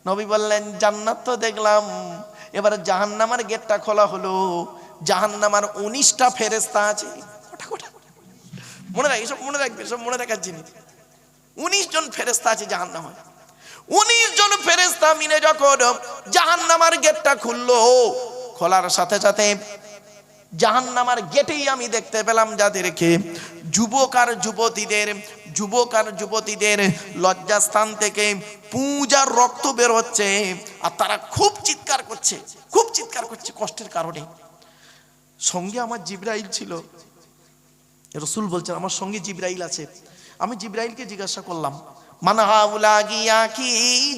নবী বললেন জান্নাত তো দেখলাম, এবার জাহান্নামের গেটটা খোলা হলো। জাহান্নামের 19টা ফেরেশতা আছে। মনে রাখ, এসব মনে রাখবে, সব মনে রাখার জিনিস। 19 জন ফেরেশতা আছে জাহান্নামে। 19 জন ফেরেশতা মিলে যখন জাহান্নামের গেটটা খুললো, খোলার সাথে সাথে জাহান্নামের গেটেই আমি দেখতে পেলাম যাদেরকে যুবক আর যুবতীদের লজ্জাস্থান থেকে পূজার রক্ত বের হচ্ছে, আর তারা খুব চিৎকার করছে কষ্টের কারণে। সঙ্গে আমার জিবরাইল ছিল। রাসূল বলছেন আমার সঙ্গে জিবরাইল আছে। আমি জিবরাইলকে জিজ্ঞাসা করলাম, মান হাউলা গিয়া কি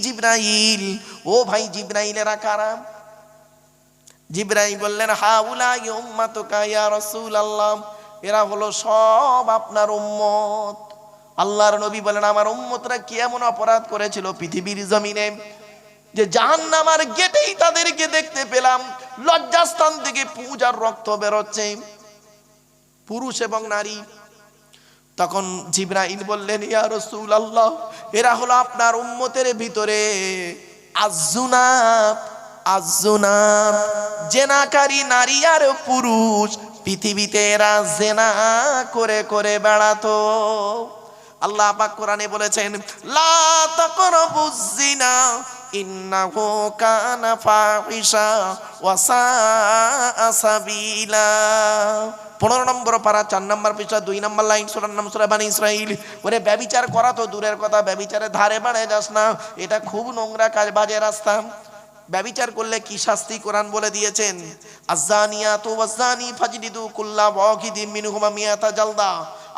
জিবরাইল, ও ভাই জিবরাইলেরা কারা? জিবরাইল বললেন হাউলা উম্মাতুকা ইয়া রাসূলুল্লাহ, এরা হলো সব আপনার উম্মত। আল্লাহর নবী বলেন আমার উম্মতরা কি এমন অপরাধ করেছিল পৃথিবীর জমিনে যে জাহান্নামের গেটেই তাদেরকে দেখতে পেলাম লজ্জাস্থান থেকে পূজার রক্ত বের হচ্ছে, পুরুষ এবং নারী। তখন জিবরাইল বললেন ইয়া রাসূলুল্লাহ, এরা হলো আপনার উম্মতের ভিতরে আযুনাত জেনাকারী নারী আর পুরুষ, পৃথিবীতে এরা জেনা করে করে বেড়াতো। আল্লাহ পাক কোরআনে বলেছেন লা তাকরাবুজ জিনা ইন্নাহু কানা ফাহিশা ওয়া সাআ সাবিলা। 15 নম্বর পারা 4 নম্বর পৃষ্ঠা 2 নম্বর লাইন, সূরার নাম সূরা বনী ইসরাঈল। ওরে ব্যভিচার করা তো দূরের কথা, ব্যভিচারের ধারে বাড়ে যাস না, এটা খুব নোংরা কাজ, বাজে রাস্তা। ব্যভিচার করলে কি শাস্তি কোরআন বলে দিয়েছেন, আয-যানিয়াতু ওয়াজ-যানি ফাজলিদু কুল্লা ওয়াহিদিন মিনহুমা মিয়াতা জালদা।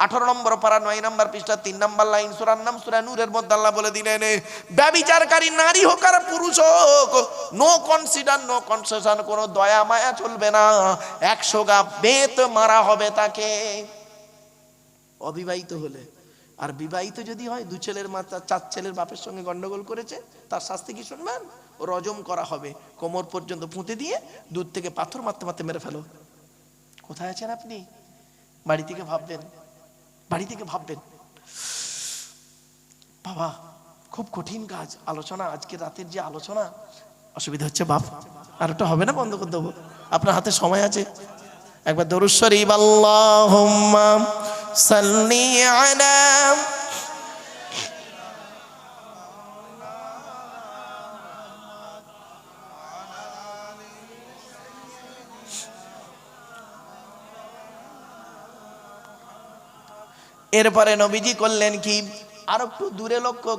18 নম্বর পারা 9 নম্বর পৃষ্ঠা 3 নম্বর লাইন, সূরার নাম সূরা নূরের মধ্যে আল্লাহ বলে দিলেন ব্যভিচারকারী নারী হোক আর পুরুষ হোক, নো কনসিডার, নো কনসেশন, কোনো দয়া মায়া চলবে না, 100 গা বেত মারা হবে তাকে। অবিবাহিত হলে, আর বিবাহিত যদি হয় 2 ছেলের মা 4 ছেলের বাপের সঙ্গে গন্ডগোল করেছে, তার শাস্তি কি শুনবেন? রজম করা হবে, কোমর পর্যন্ত পুঁতে দিয়ে দূর থেকে পাথর মারতে মারতে মেরে ফেলো। কোথায় আছেন আপনি? বাড়ি থেকে ভাববেন বাবা, খুব কঠিন কাজ। আলোচনা, আজকে রাতের যে আলোচনা, অসুবিধা হচ্ছে বাপ, আর ওটা হবে না, বন্ধ করে দেবো। আপনার হাতে সময় আছে, একবার দরুদ শরীফ আল্লাহুম্মা সাল্লি আলা। এরপরে নবীজি করলেন কি, আর একটু দূরে লক্ষ্য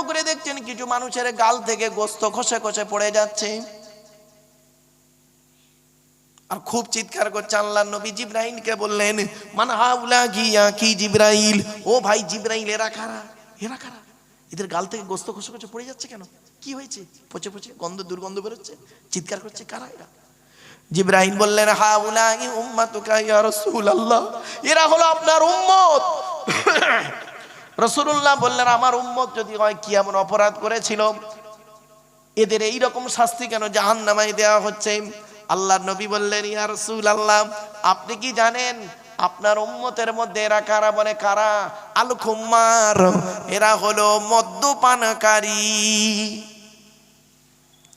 করে দেখছেন, কিছু মানুষের গাল থেকে গোস্ত খসে খসে পড়ে যাচ্ছে, আর খুব চিৎকার করছে। আল্লাহর নবী জিবরাইলকে বললেন মান হাউলা গিয়া কি জিবরাইল, ও ভাই জিবরাইল এরা কারা? এদের গাল থেকে গোস্ত খসে খসে পড়ে যাচ্ছে কেন? কি হয়েছে? পচে পচে দুর্গন্ধ বেরোচ্ছে, চিৎকার করছে, কারা এরা? জিবরাইল বললেন হাউলাই উম্মাতুকা ইয়া রাসূলুল্লাহ, এরা হলো আপনার উম্মত। রাসূলুল্লাহ বললেন আমার উম্মত যদি হয়, কি এমন অপরাধ করেছিল এদের এই রকম শাস্তি কেন জাহান্নামে দেওয়া হচ্ছে? আল্লাহর নবী বললেন ইয়া রাসূলুল্লাহ, আপনি কি জানেন আপনার উম্মতের মধ্যে এরা কারা? বলে কারা? আল খুম্মার, এরা হলো মদ্যপানকারী।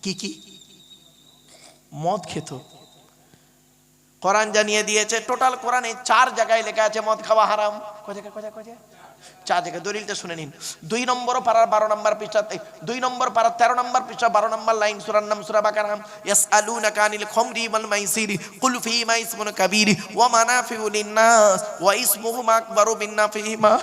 কি মদ খেত। কোরআন জানিয়ে দিয়েছে, টোটাল কোরআনে 4 জায়গায় লেখা আছে মদ খাওয়া হারাম। কয় জায়গায়? 4 জায়গায়। দলিলটা শুনে নিন। 2 নম্বর পারার 12 নম্বর পৃষ্ঠা, 2 নম্বর পারার 13 নম্বর পৃষ্ঠা 12 নম্বর লাইন, সূরার নাম সূরা বাকারা। ইয়াসআলুনাকা আনিল খামরি ওয়াল মাইসির কুল ফীহিমা ইসমুন কাবীর ওয়া মানাফিউ লিন-নাস ওয়া ইসমুহুমা আকবারু মিন নাফিহিমা।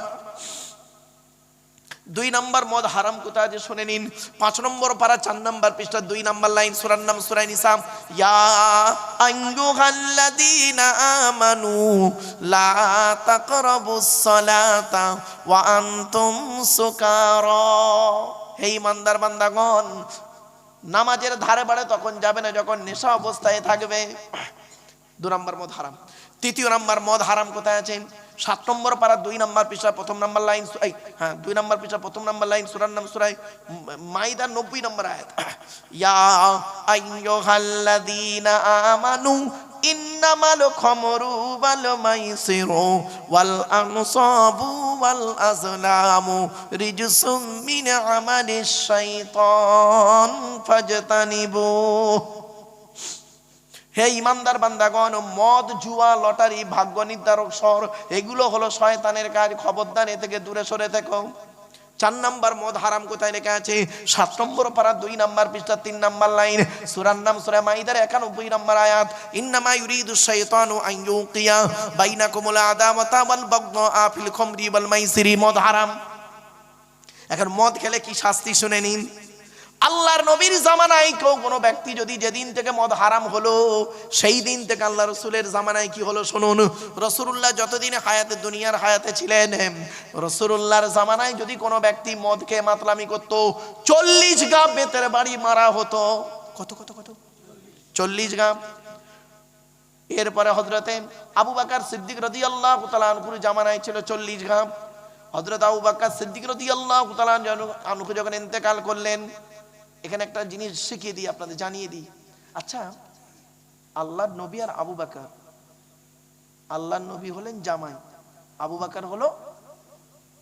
2 নম্বর মদ হারাম কোথায় আছে শুনে নিন। 5 নম্বর পারা 4 নম্বর পৃষ্ঠা 2 নম্বর লাইন, সূরার নাম সূরা নিসা। ইয়া আইয়ুহাল্লাযীনা আমানু লা তাকরাবুস সালাতা ওয়া আনতুম সুকারা, হে ঈমানদার বান্দাগণ, নামাজের ধারে বাড়ে তখন যাবে না যখন নেশা অবস্থায় থাকবে। 2 নম্বর মদ হারাম। 3 নম্বর মদ হারাম কোথায় আছে? 7 নম্বর পারা 2 নম্বর পৃষ্ঠা 1 নম্বর লাইন, 2 নম্বর পৃষ্ঠা 1 নম্বর লাইন, সূরার নাম সূরা মাইদা 90 নম্বর আয়াত। ইয়া আইয়ুহাল্লাযীনা আমানু ইন্নামাল খামরু ওয়াল মাইসিরু ওয়াল আনসাবু ওয়াল আজলামু রিজসুম মিন আমালিশ শাইতান ফাজতানিবু। হে ইমানদার বান্দাগণ, মদ, জুয়া, লটারি, ভাগ্য নির্ধারক শহর, এগুলো হলো শয়তানের কাজ। খবরদার এ থেকে দূরে সরে থেকো। 4 নাম্বার মদ হারাম কোথায় লেখা আছে? 7 নম্বর পারা 2 নাম্বার পৃষ্ঠা 3 নাম্বার লাইন, সূরার নাম সূরা মাইদার 91 নাম্বার আয়াত। ইন্নামা ইউরিদু শাইতানু আন ইউকিয়া বাইনাকুমুল আদাওয়াতা ওয়াল বাগদা ফিল খামরি ওয়াল মাইসিরি। মদ হারাম। এখন মদ খেলে কি শাস্তি শুনে নিন। আল্লাহর নবীর জামানায় কেউ কোনো ব্যক্তি যদি যেদিন থেকে মদ হারাম হলো সেই দিন থেকে আল্লাহ রসুলের জামানায় কি হলো শুনুন। রসুল্লাহ যতদিন হায়াতে দুনিয়ার হায়াতে ছিলেন, রসুল্লাহর জামানায় যদি কোনো ব্যক্তি মদ খেয়ে মাতলামি করত 40 গাব বেতের বাড়ি মারা হতো। কত কত কত? 40 গাব। এরপরে হযরতে আবু বকর সিদ্দিক রাদিয়াল্লাহু তাআলা আনহুর জামানায় ছিল 40 গাব। হযরত আবু বকর সিদ্দিক রাদিয়াল্লাহু তাআলা আনহু যখন ইন্তেকাল করলেন, এখানে একটা জিনিস শিখিয়ে দিই, আপনাদের জানিয়ে দিই। আচ্ছা, আল্লাহর নবী আর আবু বকর, আল্লাহর নবী হলেন জামাই, আবু বকর হলো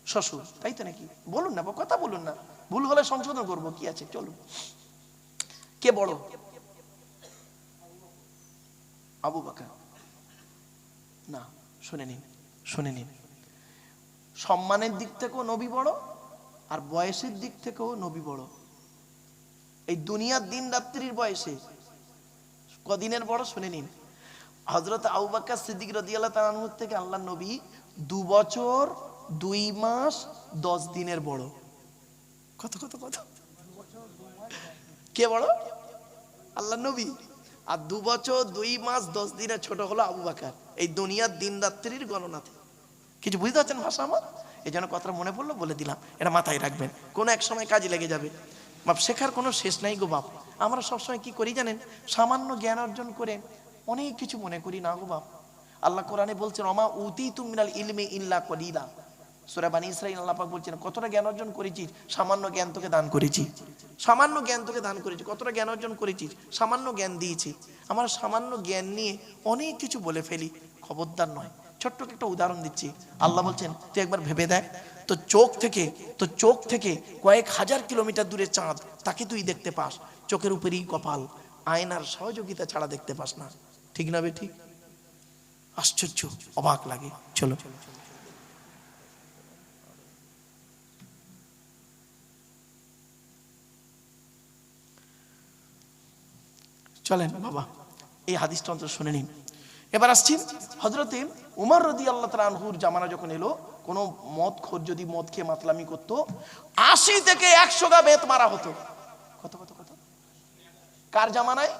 শ্বশুর, তাই তো নাকি? বলুন না, কথা বলুন না, ভুল হলে সংশোধন করবো, কি আছে, চলুন। কে বড়? আবু বকর না, শুনে নিন, শুনে নিন। সম্মানের দিক থেকেও নবী বড়, আর বয়সের দিক থেকেও নবী বড়। এই দুনিয়ার দিন রাত্রির বয়সে কদিনের বড় শুনে নিন। হযরত আবু বকর সিদ্দিক রাদিয়াল্লাহু তাআলা আনহু থেকে আল্লাহর নবী 2 বছর 2 মাস 10 দিনের বড়। কত কত কত? কে বড়? আল্লাহর নবী। আর 2 বছর 2 মাস 10 দিনের ছোট হলো আবু বকর, এই দুনিয়ার দিন রাত্রির গণনাতে। কিছু বুঝতে পারছেন ভাষা আমার? এই জন্য কথাটা মনে পড়লো বলে দিলাম, এটা মাথায় রাখবেন, কোনো এক সময় কাজে লেগে যাবে। বাপ, শেখার কোনো শেষ নাই গো বাপ। আমরা সবসময় কি করি জানেন? সামান্য জ্ঞান অর্জন করে অনেক কিছু মনে করি না গো বাপ। আল্লাহ কোরআনে বলছেন ওমা উতীতুম মিনাল ইলমি ইল্লা কলিলা। সূরা বনী ইসরাঈল আল্লাহ পাক বলছেন কতটা জ্ঞান অর্জন করেছিস? সামান্য জ্ঞান তোকে দান করেছি, সামান্য জ্ঞান তোকে দান করেছি। কতটা জ্ঞান অর্জন করেছিস? সামান্য জ্ঞান দিয়েছি। আমার সামান্য জ্ঞান নিয়ে অনেক কিছু বলে ফেলি, খবরদার নয়। ছোট্ট একটা উদাহরণ দিচ্ছি। আল্লাহ বলছেন তুই একবার ভেবে দেখ, তো চোখ থেকে কয়েক হাজার কিলোমিটার দূরে চাঁদ, তাকে তুই দেখতে পাস, চোখের উপরেই কপাল, আয়নার সহযোগিতা ছাড়া দেখতে পাস না। ঠিক না বে ঠিক? আশ্চর্য, অবাক লাগে। চলো চলেন বাবা, এই হাদিসটা অন্তত শুনে নিন। এবার আসছি হযরতে উমর রাদিয়াল্লাহু তাআলা আনহুর জামানা যখন এলো, কোন মদখোর যদি মদ খেয়ে মাতলামি করত 80 থেকে 100 গা বেত মারা হতো। কত কত কত? কার জামানায়?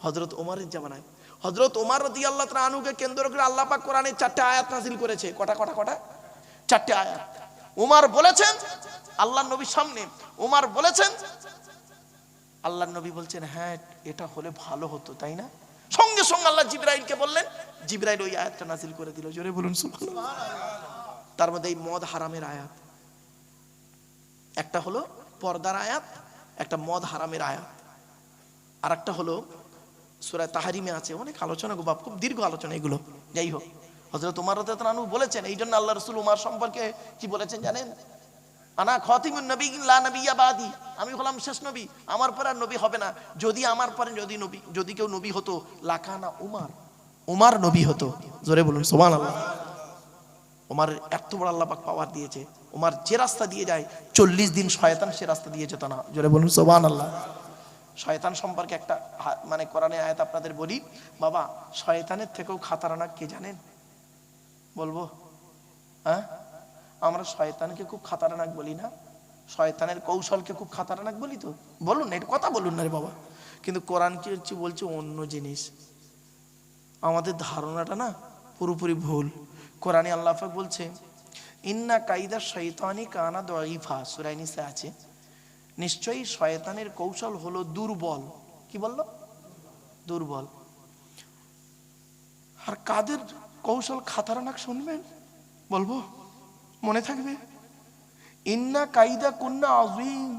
হযরত ওমরের জামানায়। হযরত ওমর রাদিয়াল্লাহু তাআলা আনহুকে কেন্দ্র করে আল্লাহ পাক কোরআনে 4টে আয়াত নাযিল করেছে। কটা কটা কটা? 4টে আয়াত। ওমর বলেছেন আল্লাহর নবীর সামনে, ওমর বলেছেন, আল্লাহর নবী বলছেন হ্যাঁ এটা হলে ভালো হতো, তাই না? সঙ্গে সঙ্গে আল্লাহ জিবরাইলকে বললেন, জিবরাইল ওই আয়াতটা নাযিল করে দিল। জোরে বলুন সুবহানাল্লাহ। তার মধ্যে এই মদ হারামের আয়াত একটা হলো, পর্দার আয়াত একটা, মদ হারামের আয়াত আর একটা হলো সূরা তাহরিমে আছে। অনেক আলোচনা গো বাপ, খুব দীর্ঘ আলোচনা এগুলো। যাই হোক, হযরত ওমর রাদিয়াল্লাহু আনহু বলেছেন, এই জন্য আল্লাহ রাসূল ওমর সম্পর্কে কি বলেছেন জানেন? আনা খাতিমুন নবিয়্যিন লা নাবিয়্যা বাদি, আমি হলাম শেষ নবী, আমার পরে আর নবী হবে না। যদি আমার পরে যদি কেউ নবী হতো লাকানা উমর নবী হতো। জোরে বলুন সুবহানাল্লাহ। ওমর এত বড় আল্লাহ পাক পাওয়ার দিয়েছে, ওমর যে রাস্তা দিয়ে যায় 40 দিন শয়তান সে রাস্তা দিয়ে যেত না। জোরে বলুন সুবহানাল্লাহ। শয়তান সম্পর্কে একটা মানে কোরআনে আয়াত আপনাদের বলি বাবা, শয়তানের থেকেও খাতারনাক কে জানেন? বলবো? হ্যাঁ, আমরা শয়তানকে খুব খাতারনাক বলি না? শয়তানের কৌশলকে খুব খাতারনাক বলি তো? বলুন না, এটা কথা বলুন না রে বাবা। কিন্তু কোরআন কি হচ্ছে বলছে অন্য জিনিস। আমাদের ধারণাটা না পুরোপুরি ভুল। কোরআনে আল্লাহ পাক বলছে ইন্না কাইদা শাইতানি কানা দাঈফা, সূরা নিসা আছে, নিশ্চয়ই শয়তানের কৌশল হলো দুর্বল। কি বললো? দুর্বল। আর কাদের কৌশল খাতারনাক শুনবেন? বলবো? মনে থাকবে? ইন্না কাইদা কুন্না আযীম,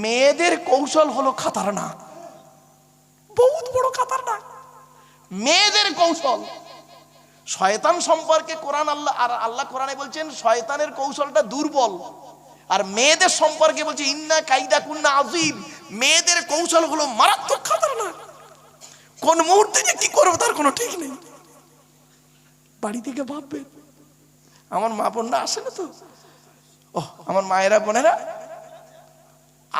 মেয়েদের কৌশল হলো খাতারনাক, বহুত বড় খাতারনাক। মেয়েদের কৌশল। শয়তান সম্পর্কে কোরআন আল্লাহ কোরআনে বলছেন শয়তানের কৌশলটা দুর্বল, আর মেয়েদের সম্পর্কে বলছে ইন্না কাইদা কুন্না আযীম, মেয়েদের কৌশল হলো মারাত্মক খতরনাক। কোন মুহূর্তে যে কি করবে তার কোনো ঠিক নেই। বাড়ি থেকে ভাববে, আমার মা বোনরা আসে না তো, ও আমার মায়েরা বোনেরা।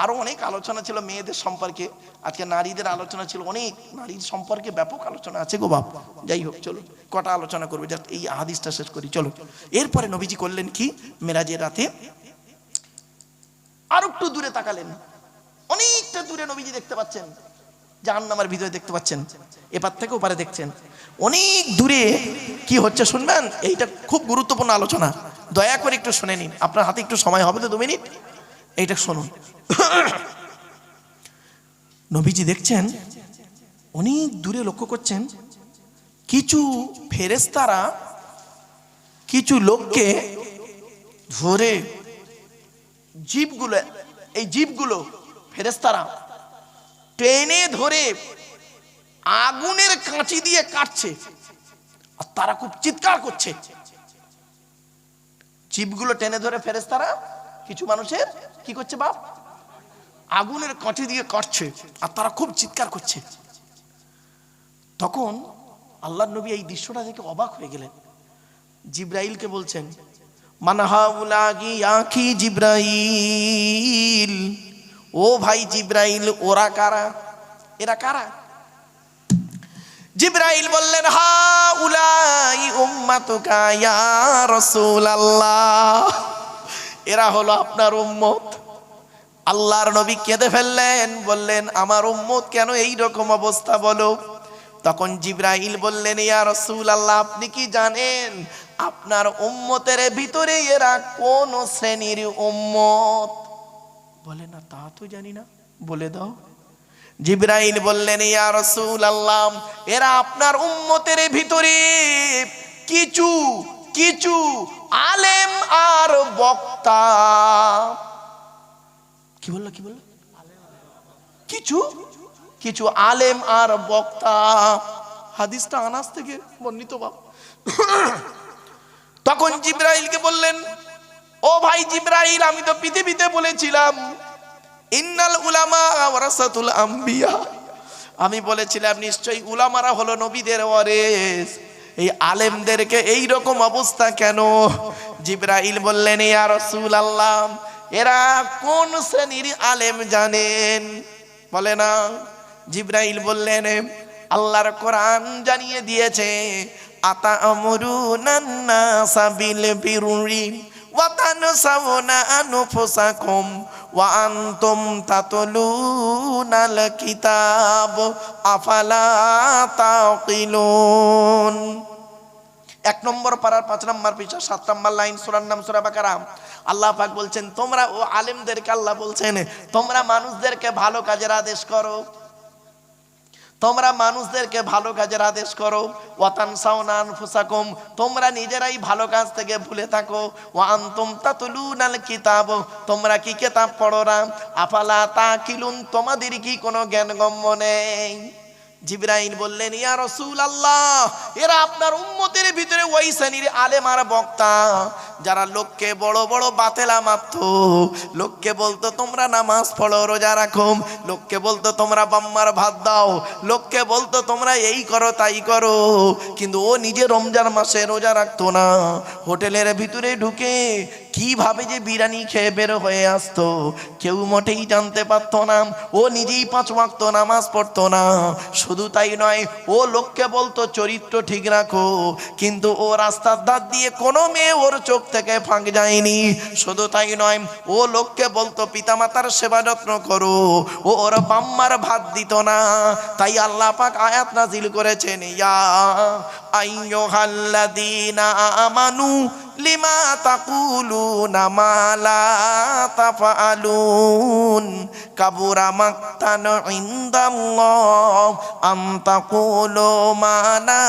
আরো অনেক আলোচনা ছিল মেয়েদের সম্পর্কে, আজকে নারীদের আলোচনা ছিল, অনেক নারীর সম্পর্কে ব্যাপক আলোচনা আছে গো বাপ। যাই হোক, চলো কটা আলোচনা করবে, জাস্ট এই হাদিসটা শেষ করি চলো। এরপরে নবীজি করলেন কি, মেরাজের রাতে আর একটু দূরে তাকালেন, অনেকটা দূরে নবীজি দেখতে পাচ্ছেন, জাহান্নামের ভিতরে দেখতে পাচ্ছেন, এপার থেকে ওপারে দেখছেন, অনেক দূরে কি হচ্ছে শুনবেন। এইটা খুব গুরুত্বপূর্ণ আলোচনা, দয়া করে একটু শুনে নিন, আপনার হাতে একটু সময় হবে তো 2 মিনিট, এইটা শুনুন। নবীজি দেখছেন অনেক দূরে, লক্ষ্য করছেন কিছু ফেরেশতারা কিছু লোককে ধরে, জীবগুলো, এই জীবগুলো ফেরেশতারা টেনে ধরে আগুনের কাঁচি দিয়ে কাটছে, আর তারা খুব চিৎকার করছে। জীবগুলো টেনে ধরে ফেরেশতারা কিছু মানুষের কি করছে বাপ, আগুনের কাঁচি দিয়ে কাটছে, আর তারা খুব চিৎকার করছে। তখন আল্লাহর নবী এই দৃশ্যটা দেখে অবাক হয়ে গেলেন। জিব্রাইলকে বলছেন, মানহাউলাগি আখি জিব্রাইল, ও ভাই জিব্রাইল, ওরা কারা, এরা কারা? জিব্রাইল বললেন, হাউলাই উম্মাতুকা ইয়া রাসূলুল্লাহ, এরা হলো আপনার উম্মত। আল্লাহর নবী কেঁদে ফেললেন, বললেন আমার উম্মত কেন এই রকম অবস্থা বলো। তখন জিব্রাইল বললেন, ইয়া রাসূলুল্লাহ, আপনি কি জানেন আপনার উম্মতের ভিতরে এরা কোন শ্রেণীর উম্মত? বলে না, তা তো জানি না, বলে দাও। জিব্রাইল বললেন, ইয়া রাসূলুল্লাহ, এরা আপনার উম্মতের ভিতরে কিছু কিছু আলেম আর বক্তা। কি বললো, কি বললো? কিছু কিছু আলেম আর বক্তা। হাদিসটা আনাস থেকে বর্ণিত বাপ। তখন জিব্রাইলকে বললেন, ও ভাই জিব্রাইল, আমি তো পৃথিবীতে বলেছিলাম ইন্নাল উলামা ওয়ারাসাতুল আম্বিয়া, আমি বলেছিলাম নিশ্চয়ই উলামারা হলো নবীদের ওয়ারিস, এই আলেমদেরকে এই রকম অবস্থা কেন? জিব্রাইল বললেন, ইয়া রাসূলুল্লাহ, এরা কোন শ্রেণীর আলেম জানেন? বলে না। জিব্রাইল বললেন, আল্লাহর কোরআন জানিয়ে দিয়েছে, আতা'মুরুনান নাসা বিল বিররি ওয়া তানসাউনা আনফুসাকুম ওয়া আনতুম তাতলুনাল কিতাব আফালা তাকিলুন। 1 নম্বর পারার 5 নম্বর পৃষ্ঠা 7 নম্বর লাইন, সূরার নাম সূরা বাকারা। আল্লাহ পাক বলছেন, তোমরা ও আলেমদেরকে আল্লাহ বলছেন, তোমরা মানুষদেরকে ভালো কাজের আদেশ করো, তোমরা মানুষদেরকে ভালো কাজের আদেশ করো। ওয়া তানসাউনা আনফুসাকুম, তোমরা নিজেরাই ভালো কাজ থেকে ভুলে থাকো। ওয়া আনতুম তাতলুনাল কিতাব, তোমরা কি কিতাব পড়ো না। আফালা তাকিলুন, তোমাদের কি কোনো জ্ঞানগম্য নেই? জিব্রাইল বললেন, ইয়া রাসূলুল্লাহ, এরা আপনার উম্মতের ভিতরে ওই শ্রেণীর আলেম আর বক্তা যারা লোককে বড় বড় বাতেলা মারতো, লোককে বলতো তোমরা নামাজ পড়ো, রোজা রাখো, লোককে বলতো তোমরা বাম্মার ভাত দাও, লোককে বলতো তোমরা এই করো তাই করো, কিন্তু ও নিজে রমজান মাসে রোজা রাখতো না। হোটেলের ভিতরে ঢুকে কিভাবে যে বিরিয়ানি খেয়ে বের হয়ে আসতো কেউ মোটেই জানতে পারতো না। ও নিজেই 5 ওয়াক্ত নামাজ পড়তো না। শুধু তাই নয়, ও লোককে বলতো চরিত্র ঠিক রাখো, কিন্তু ও রাস্তার ধার দিয়ে কোনো মেয়ে ওর চোখ থেকে ফাঁক যায়নি। শুধু তাই নয়, ও লোককে বলতো পিতামাতার সেবা যত্ন করো, ও ওর বাম্মার ভাত দিত না। তাই আল্লাহ পাক আয়াত নাজিল করেছেন, ইয়া আইয়ুহাল্লাযীনা আমানু লিমা তাকুলুনা মা লা তাফআলুন কাবুরা মাকতান ইনদাল্লাহ আন তাকুলু মা লা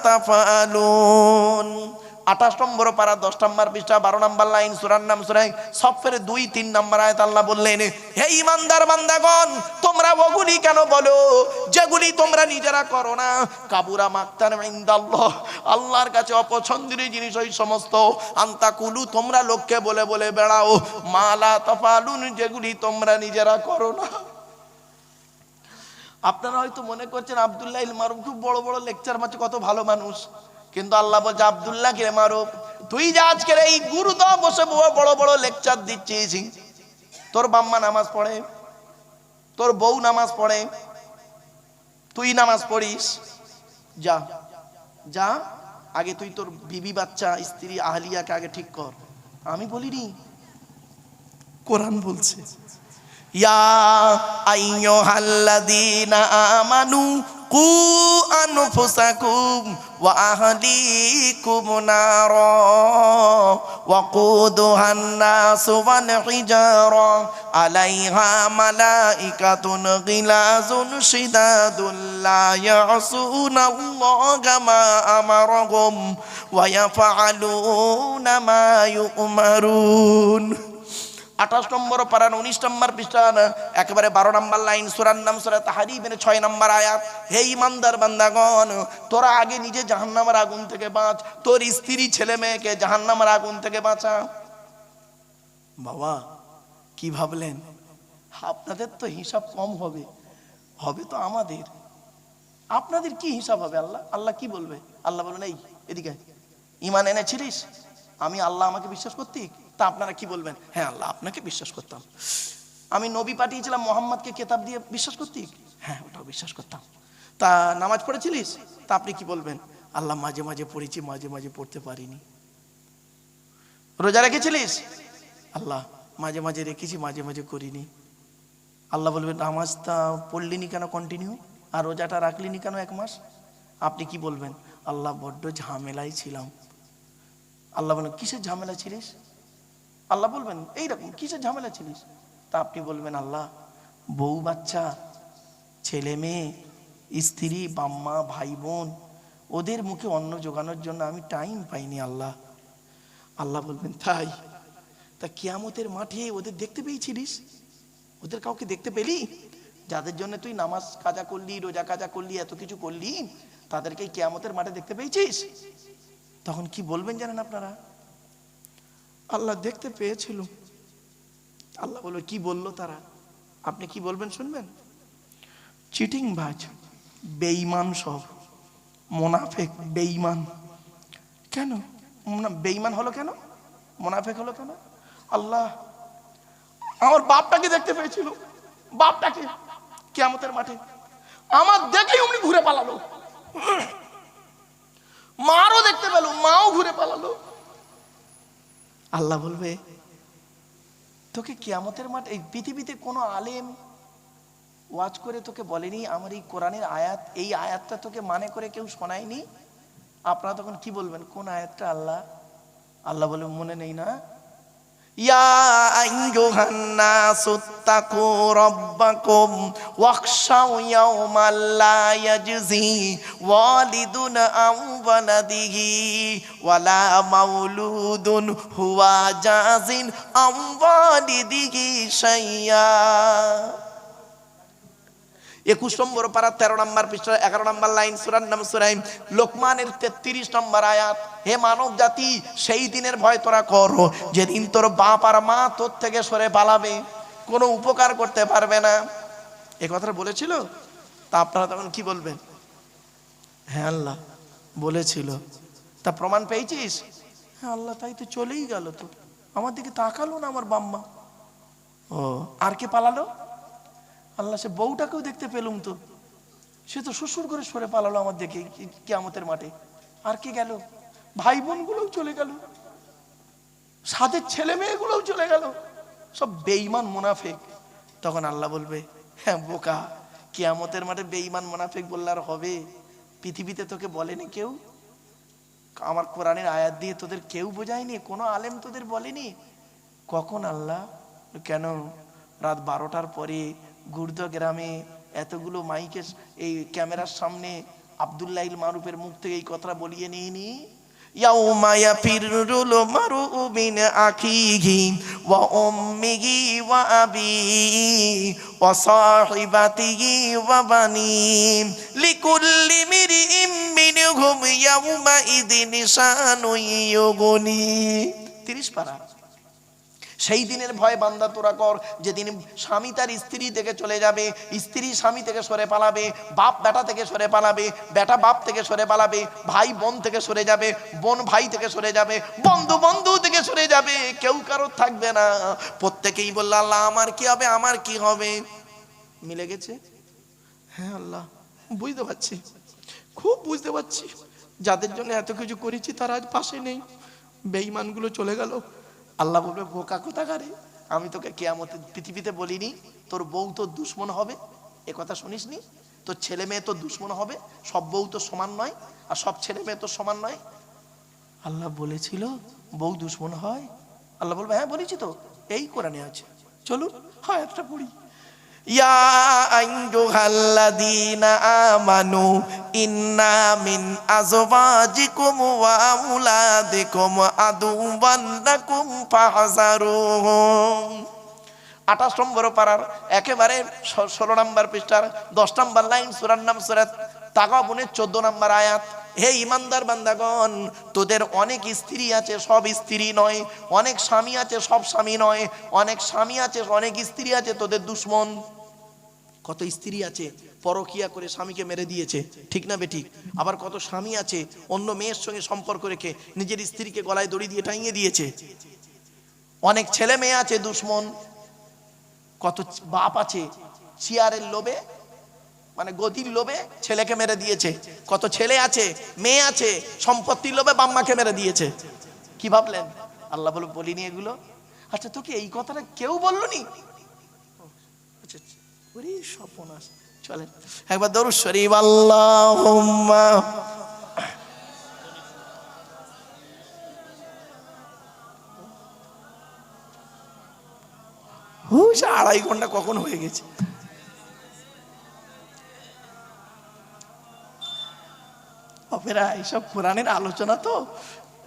তাফআলুন। 28 নম্বর পারা 10 নম্বর পৃষ্ঠা 12 নম্বর লাইন, সূরার নাম সূরা সফের 2-3 নম্বর আয়াত। আল্লাহ বললেন, হে ঈমানদার বান্দাগণ, তোমরা ওগুলি কেন বলো যেগুলি তোমরা নিজেরা করো না। কাবুরা মাকতান ইনদাল্লাহ, আল্লাহর কাছে অপছন্দের জিনিস ওই সমস্ত আনতাকুলু, তোমরা লোককে বলে বলে বেড়াও, মালা তাফালুন, যেগুলি তোমরা নিজেরা করো না। আপনারা হয়তো মনে করছেন আব্দুল্লাহ ইল মারুফ খুব বড় বড় লেকচার মারছে, কত ভালো মানুষ, কিন্তু আল্লাহ বলছে আব্দুল্লাহ কে মারুফ, তুই যে আজকের এই গুরুদা বসে বড় বড় লেকচার দিচ্ছিস, তোর বাম্মা নামাজ পড়ে, তোর বউ নামাজ পড়ে, তুই নামাজ পড়িস, যা যা আগে তুই তোর বিবি বাচ্চা স্ত্রী আহলিয়াকে আগে ঠিক কর। আমি বলিনি, কোরআন বলছে, ইয়া আইয়ুহাল্লাযীনা আমানু কু আনফুসাকুম ওয়া আহলিকুম নারা ওয়াকুদুহান নাসু ওয়াল হিজারা আলাইহা মালাইকাতুন গিলাজুন শিদাদুন লা ইয়াসুনাল্লাহা মা আমারাহুম ওয়া ইয়াফআলুনা মা ইউমারুন। 28 নম্বর পারা 19 নম্বর পৃষ্ঠা একেবারে 12 নম্বর লাইন, সূরার নাম সূরা তাহরিমের 6 নম্বর আয়াত। হে ঈমানদার বান্দাগণ, তোরা আগে নিজে জাহান্নামের আগুন থেকে বাঁচ, তোর স্ত্রী ছেলে মেয়েকে জাহান্নামের আগুন থেকে বাঁচা। বাবা কি ভাবলেন আপনাদের তো হিসাব কম হবে, হবে তো আমাদের, আপনাদের কি হিসাব হবে? আল্লাহ কি বলবে? আল্লাহ বলবেন, এই এদিকে ঈমান এনেছিলিস, আমি আল্লাহ আমাকে বিশ্বাস করতি, তা আপনারা কি বলবেন? হ্যাঁ আল্লাহ আপনাকে বিশ্বাস করতাম। আমি নবী পাঠিয়েছিলাম মোহাম্মদকে কিতাব দিয়ে, বিশ্বাস করতি? হ্যাঁ ওটাও বিশ্বাস করতাম। তা নামাজ পড়েছিলিস? তা আপনি কি বলবেন? আল্লাহ মাঝে মাঝে পড়েছি, মাঝে মাঝে পড়তে পারিনি। রোজা রেখেছিলিস? আল্লাহ মাঝে মাঝে রেখেছি, মাঝে মাঝে করিনি। আল্লাহ বলবেন, নামাজটা পড়লিনি কেন কন্টিনিউ, আর রোজাটা রাখলিনি কেন 1 মাস? আপনি কি বলবেন? আল্লাহ বড্ড ঝামেলায় ছিলাম। আল্লাহ বলেন, কিসের ঝামেলা ছিলিস? আল্লাহ বলবেন এইরকম, কিসের ঝামেলা ছিলিস? তা আপনি বলবেন, আল্লাহ বউ বাচ্চা, ছেলে মেয়ে, স্ত্রী, বাম্মা, ভাই বোন, ওদের মুখে অন্ন জোগানোর জন্য আমি টাইম পাইনি আল্লাহ। আল্লাহ বলবেন, তাই? তা কিয়ামতের মাঠে ওদের দেখতে পেয়েছিলিস? ওদের কাউকে দেখতে পেলি? যাদের জন্য তুই নামাজ কাজা করলি, রোজা কাজা করলি, এত কিছু করলি, তাদেরকে কিয়ামতের মাঠে দেখতে পেয়েছিস? তখন কি বলবেন জানেন আপনারা? আল্লাহ দেখতে পেয়েছিল। আল্লাহ বলবে, কি বললো তারা? আপনি কি বলবেন শুনবেন? চিটিং বাজ, বেঈমান, সব মুনাফিক, বেঈমান। কেন বেঈমান হলো? কেন মুনাফিক হলো? কেন? আল্লাহ আমার বাপটাকে দেখতে পেয়েছিল, বাপটাকে কিয়ামতের মাঠে, আমার দেখেই উনি ঘুরে পালালো। মারও দেখতে পেল, মাও ঘুরে পালালো। আল্লাহ বলবে, তোকে কিয়ামতের মাঠে, এই পৃথিবীতে কোনো আলেম ওয়াজ করে তোকে বলেনি আমার এই কোরআনের আয়াত, এই আয়াতটা তোকে মানে করে কেউ শোনায়নি? আপনারা তখন কি বলবেন? কোন আয়াতটা আল্লাহ? আল্লাহ বলে, মনে নেই না? ইয়া আইয়ুহান নাসু তাকু রাব্বাকুম ওয়াখশাউ ইয়াওমান লা ইয়াজজি ওয়ালিদুন আন ওয়ালাদিহি ওয়ালা মাউলুদুন হুয়া জাযিন আন ওয়ালিদিহি শাইয়্যা। 21 নম্বর পারা 13 নম্বর পৃষ্ঠা 11 নম্বর লাইন, সূরার নাম সূরা লোকমানের 33 নম্বর আয়াত। হে মানব জাতি, সেই দিনের ভয় তোরা কর যেদিন তোর বাপ আর মা তোর থেকে সরে পালাবে, কোনো উপকার করতে পারবে না। এই কথাটা বলেছিল? তা আপনারা তখন কি বলবেন? হ্যাঁ আল্লাহ বলেছিল। তা প্রমাণ পেয়েছিস? হ্যাঁ আল্লাহ, তাই তো চলেই গেল, তো আমার দিকে তাকালো না আমার বাম্মা। ও, আর কে পালালো? আল্লাহ সে বউটাকেও দেখতে পেলুম, তো সে তো শ্বশুর করে সরে পালালো আমার দেখে কিয়ামতের মাঠে। আর কে গেল? ভাই বোন গুলোও চলে গেল, সাথে ছেলে মেয়েগুলোও চলে গেল, সব বেঈমান মুনাফিক। তখন আল্লাহ বলবে, হ্যাঁ বোকা, কিয়ামতের মাঠে বেঈমান মুনাফিক বললে আর হবে? পৃথিবীতে তোকে বলেনি কেউ? আমার কোরআনের আয়াত দিয়ে তোদের কেউ বোঝায়নি? কোনো আলেম তোদের বলেনি? কখন আল্লাহ? কেন রাত 12টার পরে গুর্দ গ্রামে এতগুলো মাইকের এই ক্যামেরার সামনে আব্দুল্লাহ ইল মারুফের মুখ থেকে এই কথাটা বলিয়ে নিইনি? ইয়াউমা ইয়াফিরুল মারউ মিন আখিহি ওয়া উম্মিহি ওয়া আবিহি ওয়া সাহিবাতিহি ওয়া বানিহি লিকুল্লি মিরইম মিনহুম ইয়াউমা ইযিন শানুন ইউগনি। 30 পারা। সেই দিনের ভয় বান্দা তোরা কর, যেদিন স্বামী তার স্ত্রী থেকে চলে যাবে, স্ত্রী স্বামী থেকে সরে পালাবে, বাপ বেটা থেকে সরে পালাবে, বেটা বাপ থেকে সরে পালাবে, ভাই বোন থেকে সরে যাবে, বোন ভাই থেকে সরে যাবে, বন্ধু বন্ধু থেকে সরে যাবে, কেউ কারোর থাকবে না। প্রত্যেকেই বলল আল্লাহ আমার কি হবে, আমার কি হবে। মিলে গেছে? হ্যাঁ আল্লাহ বুঝতে পারছি, খুব বুঝতে পারছি, যাদের জন্য এত কিছু করেছি তারা আজ পাশে নেই, বেঈমানগুলো চলে গেল। আল্লাহ বলবে বোকা কোথাকারে, আমি তোকে কিয়ামতের পৃথিবীতে বলিনি তোর বউ তোর দুশ্মন হবে? এ কথা শুনিসনি? তোর ছেলে মেয়ে তোর দুশ্মন হবে, সব বউ তো সমান নয় আর সব ছেলে মেয়ে তো সমান নয়। আল্লাহ বলেছিল বউ দুশ্মন হয়? আল্লাহ বলবে হ্যাঁ বলেছি তো, এই কোরআনে আছে, চলুন হ্যাঁ একটা পড়ি। ইয়া আইয়ুহাল্লাযীনা আমানু ইন্না মিন আযওয়াজিকুম ওয়া আওলাদিকুম আদুওয়ান লাকুম ফাহযারুহুম। 28 নম্বর পারার একেবারে 16 নম্বর পৃষ্ঠার 10 নম্বর লাইন, সূরার নাম সূরা তাগাবুনের 14 নম্বর আয়াত। হে ইমানদার বান্দাগণ, তোদের অনেক স্ত্রী আছে, সব স্ত্রী নয়, অনেক স্বামী আছে, সব স্বামী নয়, অনেক স্বামী আছে, অনেক স্ত্রী আছে তোদের দুশ্মন। কত স্ত্রী আছে পরকিয়া করে স্বামীকে মেরে দিয়েছে, ঠিক না বেঠিক? আবার কত স্বামী আছে অন্য মেয়ের সঙ্গে সম্পর্ক রেখে নিজের স্ত্রীকে গলায় দড়ি দিয়ে টাঙিয়ে দিয়েছে। অনেক ছেলে মেয়ে আছে দুশ্মন। কত বাপ আছে চেয়ারের লোভে, মানে গদির লোভে ছেলেকে মেরে দিয়েছে। কত ছেলে আছে, মেয়ে আছে, সম্পত্তির লোভে বাম্মাকে মেরে দিয়েছে। কি ভাবলেন? আল্লাহ বলিনি এগুলো? আচ্ছা তোকে এই কথাটা কেউ বললনি? আচ্ছা ওরে সর্বনাশ। চলেন একবার দরুদ শরীফ আল্লাহুম্মা। হুশ 2.5 ঘন্টা কখন হয়ে গেছে। অপেরা এইসব কোরআনের আলোচনা তো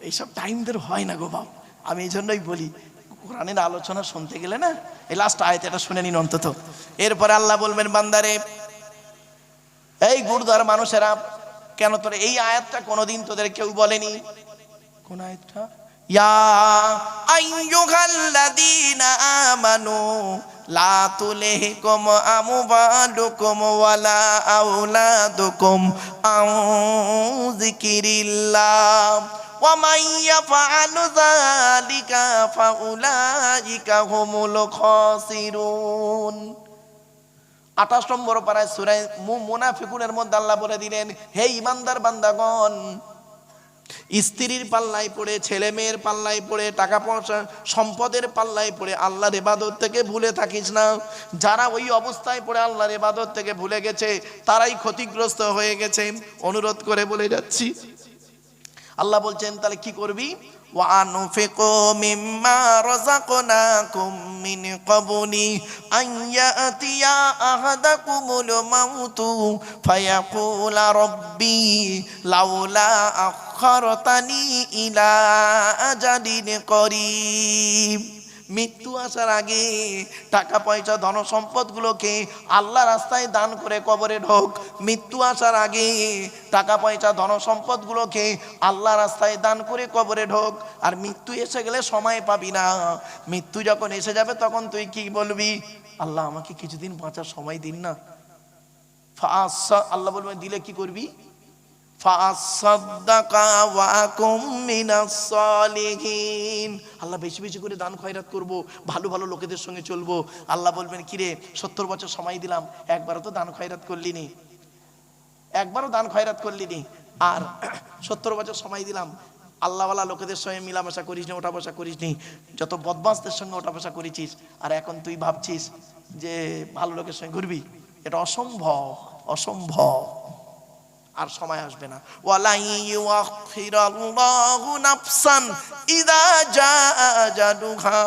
এইসব টাইম দের হয় না গো বাপ। আমি এই জন্যই বলি কোরআনের আলোচনা শুনতে গেলে না এই লাস্ট আয়াত এটা শুনে নিন অন্তত। এরপরে আল্লাহ বলবেন বান্দারে, এই গুরুদার মানুষেরা, কেন তোর এই আয়াতটা কোনোদিন তোদের কেউ বলেনি? কোন আয়াতটা? ইয়া আইয়ুহাল্লাযীনা আমানু লা তুলহিকুম আমওয়ালুকুম ওয়ালা আওলাদুকুম আন যিকিরিল্লাহ ওয়া মান ইয়াফআলু যালিকা ফাউলাইকা হুমুল খাসিরুন। 28 নম্বর পারায় সূরা মুনাফিকুনের মধ্যে আল্লাহ বলে দিলেন, হে ঈমানদার বান্দাগণ, স্ত্রীর পাল্লায় পড়ে, ছেলে মেয়ের পাল্লায় পড়ে, টাকা পয়সা সম্পদের পাল্লায় পড়ে আল্লাহর ইবাদত থেকে ভুলে থাকিস না। যারা ওই অবস্থায় পড়ে আল্লাহর ইবাদত থেকে ভুলে গেছে তারাই ক্ষতিগ্রস্ত হয়ে গেছে। অনুরোধ করে বলে যাচ্ছি, আল্লাহ বলছেন তাহলে কি করবি? ওয়া আনফিকু মিম্মা রাযাকনাকুম মিন ক্বাবলি আন ইয়াতিয়া আহাদাকুমুল মাউতু ফায়াকুলা রাব্বি লাউলা আখারতানি ইলা আজালিন করিব। মৃত্যু আসার আগে টাকা পয়সা ধন সম্পদগুলোকে আল্লাহ রাস্তায় দান করে কবরে ঢোক। মৃত্যু আসার আগে টাকা পয়সা ধন সম্পদগুলোকে আল্লাহ রাস্তায় দান করে কবরে ঢোক। আর মৃত্যু এসে গেলে সময় পাবি না। মৃত্যু যখন এসে যাবে তখন তুই কি বলবি? আল্লাহ আমাকে কিছুদিন বাঁচার সময় দিন না। আল্লাহ বলবেন দিলে কি করবি? আল্লাহ বেশি বেশি করে দান খয়রাত করব, ভালো ভালো লোকেদের সঙ্গে চলবো। আল্লাহ বলবেন কিরে 70 বছর সময় দিলাম, একবারও তো দান খয়রাত করলি নি, একবারও দান খয়রাত করলি নি। আর 70 বছর সময় দিলাম, আল্লাহওয়ালা লোকেদের সঙ্গে মিলামেশা করিস নি, ওঠা বসা করিস নি, যত বদমাশদের সঙ্গে ওঠা বসা করেছিস। আর এখন তুই ভাবছিস যে ভালো লোকের সঙ্গে ঘুরবি? এটা অসম্ভব, অসম্ভব। আর সময় আসবে না। ওয়ালা ইউআখিরাল্লাহু নাফসান ইযা জাআ আজালুহা।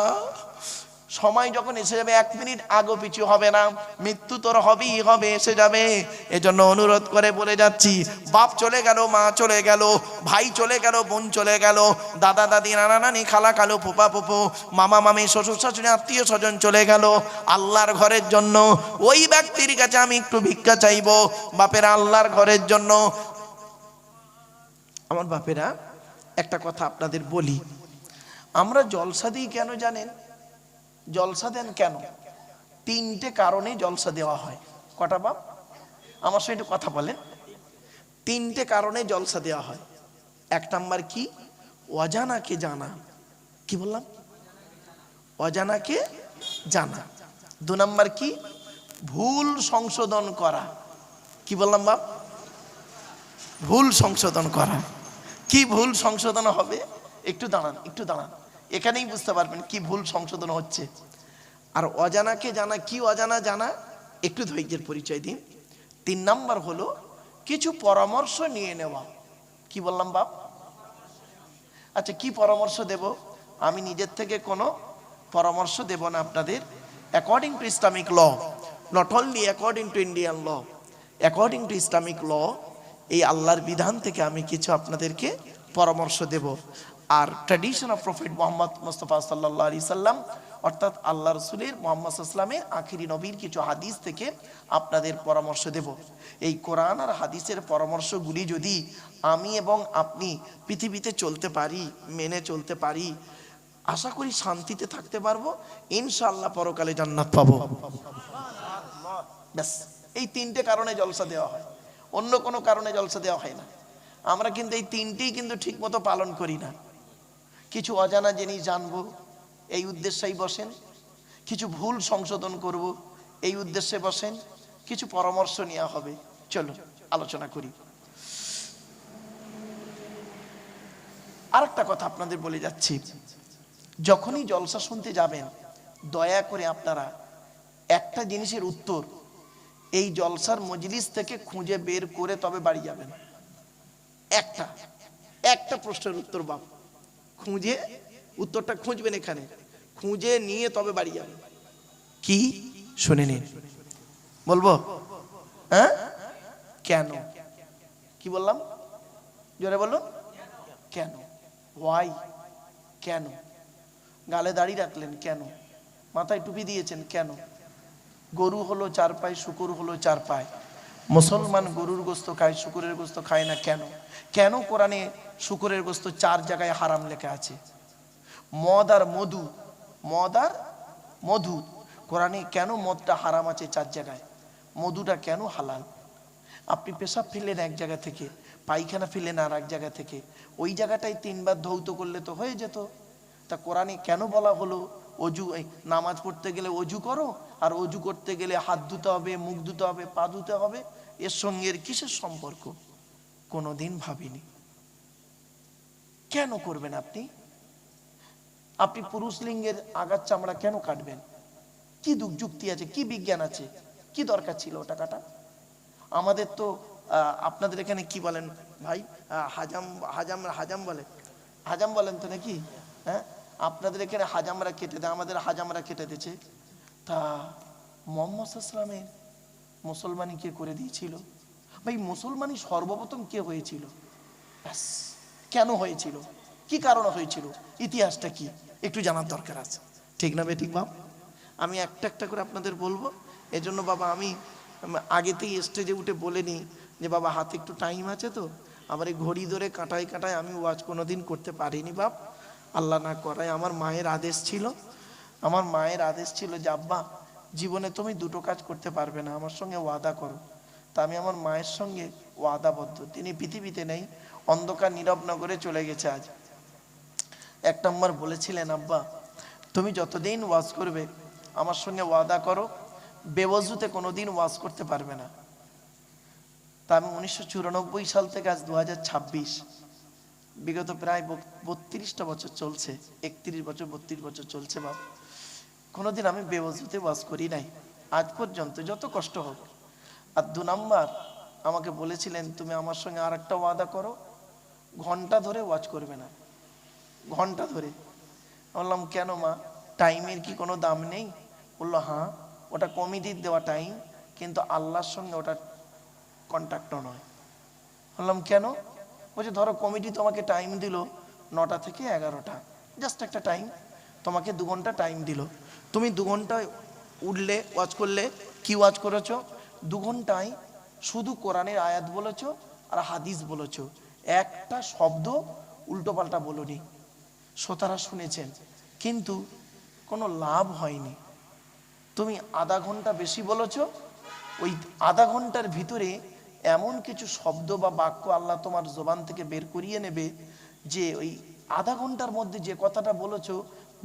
সময় যখন এসে যাবে 1 মিনিট আগো পিছু হবে না, মৃত্যু তোর হবেই হবে, এসে যাবে। এজন্য অনুরোধ করে বলে যাচ্ছি, বাপ চলে গেল, মা চলে গেল, ভাই চলে গেল, বোন চলে গেল, দাদা দাদি, নানা নানি, খালা খালু, ফুপা ফুপু, মামা মামি, শ্বশুর শাশুড়ি, আত্মীয় স্বজন চলে গেল আল্লাহর ঘরের জন্য। ওই ব্যক্তির কাছে আমি একটু ভিক্ষা চাইবো। বাপেরা আল্লাহর ঘরের জন্য। আমার বাপেরা একটা কথা আপনাদের বলি, আমরা জলসা দিই কেন জানেন? জলসা দেন কেন? 3টে কারণে জলসা দেওয়া হয়। কটা বাপ? আমার সঙ্গে একটু কথা বলেন। 3টে কারণে জলসা দেওয়া হয়। 1 নাম্বার কি? অজানাকে জানা। কি বললাম? অজানাকে জানা। 2 নাম্বার কি? ভুল সংশোধন করা। কি বললাম বাপ? ভুল সংশোধন করা। কি ভুল সংশোধন হবে? একটু দাঁড়ান, একটু দাঁড়ান, এখানেই বুঝতে পারবেন কি ভুল সংশোধন হচ্ছে। আর অজানাকে জানা, কি অজানা জানা? একটু ধৈর্যের পরিচয় দিন। 3 নাম্বার হলো কিছু পরামর্শ নিয়ে নেওয়া। কি বললাম বাপ? আচ্ছা, কি পরামর্শ দেব? আমি নিজের থেকে কোনো পরামর্শ দেব না আপনাদের। According to Islamic law, not only according to Indian law, according to Islamic law, এই আল্লাহর বিধান থেকে আমি কিছু আপনাদেরকে পরামর্শ দেব। আর tradition of prophet Mohammad Mustafa সাল্লাল্লাহু আলাইহি সাল্লাম, অর্থাৎ আল্লাহ রসুলের, মোহাম্মদ ইসলামের আখিরি নবীর কিছু হাদিস থেকে আপনাদের পরামর্শ দেব। এই কোরআন আর হাদিসের পরামর্শগুলি যদি আমি এবং আপনি পৃথিবীতে চলতে পারি, মেনে চলতে পারি, আশা করি শান্তিতে থাকতে পারবো, ইনশাআল্লাহ পরকালে জান্নাত পাবো। ব্যাস, এই 3টে কারণে জলসা দেওয়া হয়, অন্য কোনো কারণে জলসা দেওয়া হয় না। আমরা কিন্তু এই 3টেই কিন্তু ঠিক মতো পালন করি না। কিছু অজানা জিনিস জানবো, এই উদ্দেশ্যেই বসেন। কিছু ভুল সংশোধন করব, এই উদ্দেশ্যে বসেন। কিছু পরামর্শ নেওয়া হবে, চলো আলোচনা করি। আরেকটা কথা আপনাদের বলে যাচ্ছি, যখনই জলসা শুনতে যাবেন, দয়া করে আপনারা একটা জিনিসের উত্তর এই জলসার মজলিস থেকে খুঁজে বের করে তবে বাড়ি যাবেন। একটা প্রশ্নের উত্তর বাপ, খুঁজে উত্তরটা খুঁজবেন, এখানে খুঁজে নিয়ে তবে বাড়ি যাবেন। কি? শুনে নিন, বলবো? হ্যাঁ, কেন? কি বললাম? জোরে বলুন। কেন? ওয়াই? কেন? গালে দাড়ি রাখলেন কেন? মাথায় টুপি দিয়েছেন কেন? গরু হলো 4 পায়ে, শুকুর হলো 4 পায়ে। মুসলমান গরুর গোস্ত খায়, শুকুরের গোস্ত খায় না কেন? কেন কোরআনে শুকুরের গোস্ত 4 জায়গায় হারাম লেখা আছে? মদ আর মধু, মদ আর মধু, কোরআনে কেন মদটা হারাম আছে 4 জায়গায়? মধুটা কেন হালাল? আপনি পেশাব ফেললেন এক জায়গা থেকে, পায়খানা ফেললেন আর এক জায়গা থেকে, ওই জায়গাটাই 3 বার ধৌত করলে তো হয়ে যেত। তা কোরআনে কেন বলা হলো অজু, নামাজ পড়তে গেলে অজু করো, আর অজু করতে গেলে হাত ধুতে হবে, মুখ ধুতে হবে, পা ধুতে হবে? এর সঙ্গে এর কিসের সম্পর্ক? কোনোদিন ভাবিনি। কেন করবেন আপনি? আপনি পুরুষ লিঙ্গের আগার চামড়া কেন কাটবেন? কি যুক্তি আছে, কি বিজ্ঞান আছে, কি দরকার ছিল ওটা কাটা? আমাদের তো আপনাদের এখানে কি বলেন ভাই? হাজাম, হাজাম, হাজাম বলে, হাজাম বলেন তো নাকি? হ্যাঁ, আপনাদের এখানে হাজামরা কেটে দেয়, আমাদের হাজামরা কেটে দিয়েছে। তা মুহাম্মদ ইসলামের মুসলমানি কে করে দিয়েছিল? ভাই, মুসলমানি সর্বপ্রথম কে হয়েছিল? ব্যাস, কেন হয়েছিল, কি কারণে হয়েছিল, ইতিহাসটা কি একটু জানার দরকার আছে। ঠিক না বেঠিক বাপ? আমি একটা একটা করে আপনাদের বলবো। এজন্য বাবা আমি আগেতেই স্টেজে উঠে বলে নিই যে বাবা হাতে একটু টাইম আছে, তো আমার এই ঘড়ি ধরে কাঁটায় কাঁটায় আমি ওয়াজ কোনোদিন করতে পারিনি বাপ, আল্লাহ না করায়। আমার মায়ের আদেশ ছিল, আমার মায়ের আদেশ ছিল যে আব্বা জীবনে তুমি 2টো কাজ করতে পারবে না, আমার সঙ্গে ওয়াদা করো। তা আমি আমার মায়ের সঙ্গে ওয়াদাবদ্ধ। তিনি পৃথিবীতে নেই, অন্ধকার নীরব নগরে চলে গেছে আজ। 1 নম্বর বলেছিলেন, আব্বা তুমি যতদিন ওয়াজ করবে আমার সঙ্গে ওয়াদা করো বেওয়াজুতে কোনোদিন ওয়াজ করতে পারবে না। তা আমি 1994 সাল থেকে আজ 2026, বিগত প্রায় 32টা বছর চলছে, 31 বছর 32 বছর চলছে বাপ, কোনোদিন আমি বেওয়াজুতে ওয়াজ করি নাই আজ পর্যন্ত, যত কষ্ট হোক। আর 2 নম্বর আমাকে বলেছিলেন তুমি আমার সঙ্গে আর একটা ওয়াদা করো, ঘন্টা ধরে ওয়াজ করবে না, ঘন্টা ধরে। বললাম কেন মা? টাইমের কি কোনো দাম নেই? বললো হ্যাঁ, ওটা কমিটির দেওয়া টাইম, কিন্তু আল্লাহর সঙ্গে ওটা কন্ট্যাক্টও নয়। বললাম কেন? বলছে ধরো কমিটি তোমাকে টাইম দিল 9টা থেকে 11টা, জাস্ট একটা টাইম, তোমাকে 2 ঘন্টা টাইম দিল, তুমি 2 ঘন্টায় উঠলে ওয়াজ করলে, কি ওয়াজ করেছো? 2 ঘন্টায় শুধু কোরআনের আয়াত বলেছো আর হাদিস বলেছো, একটা শব্দ উল্টো পাল্টা বলোনি। শ্রোতারা শুনেছেন, কিন্তু কোনো লাভ হয়নি। তুমি আধা ঘন্টা বেশি বলেছো, ওই আধা ঘন্টার ভিতরে এমন কিছু শব্দ বা বাক্য আল্লাহ তোমার জবান থেকে বের করিয়ে নেবে যে ওই আধা ঘন্টার মধ্যে যে কথাটা বলেছো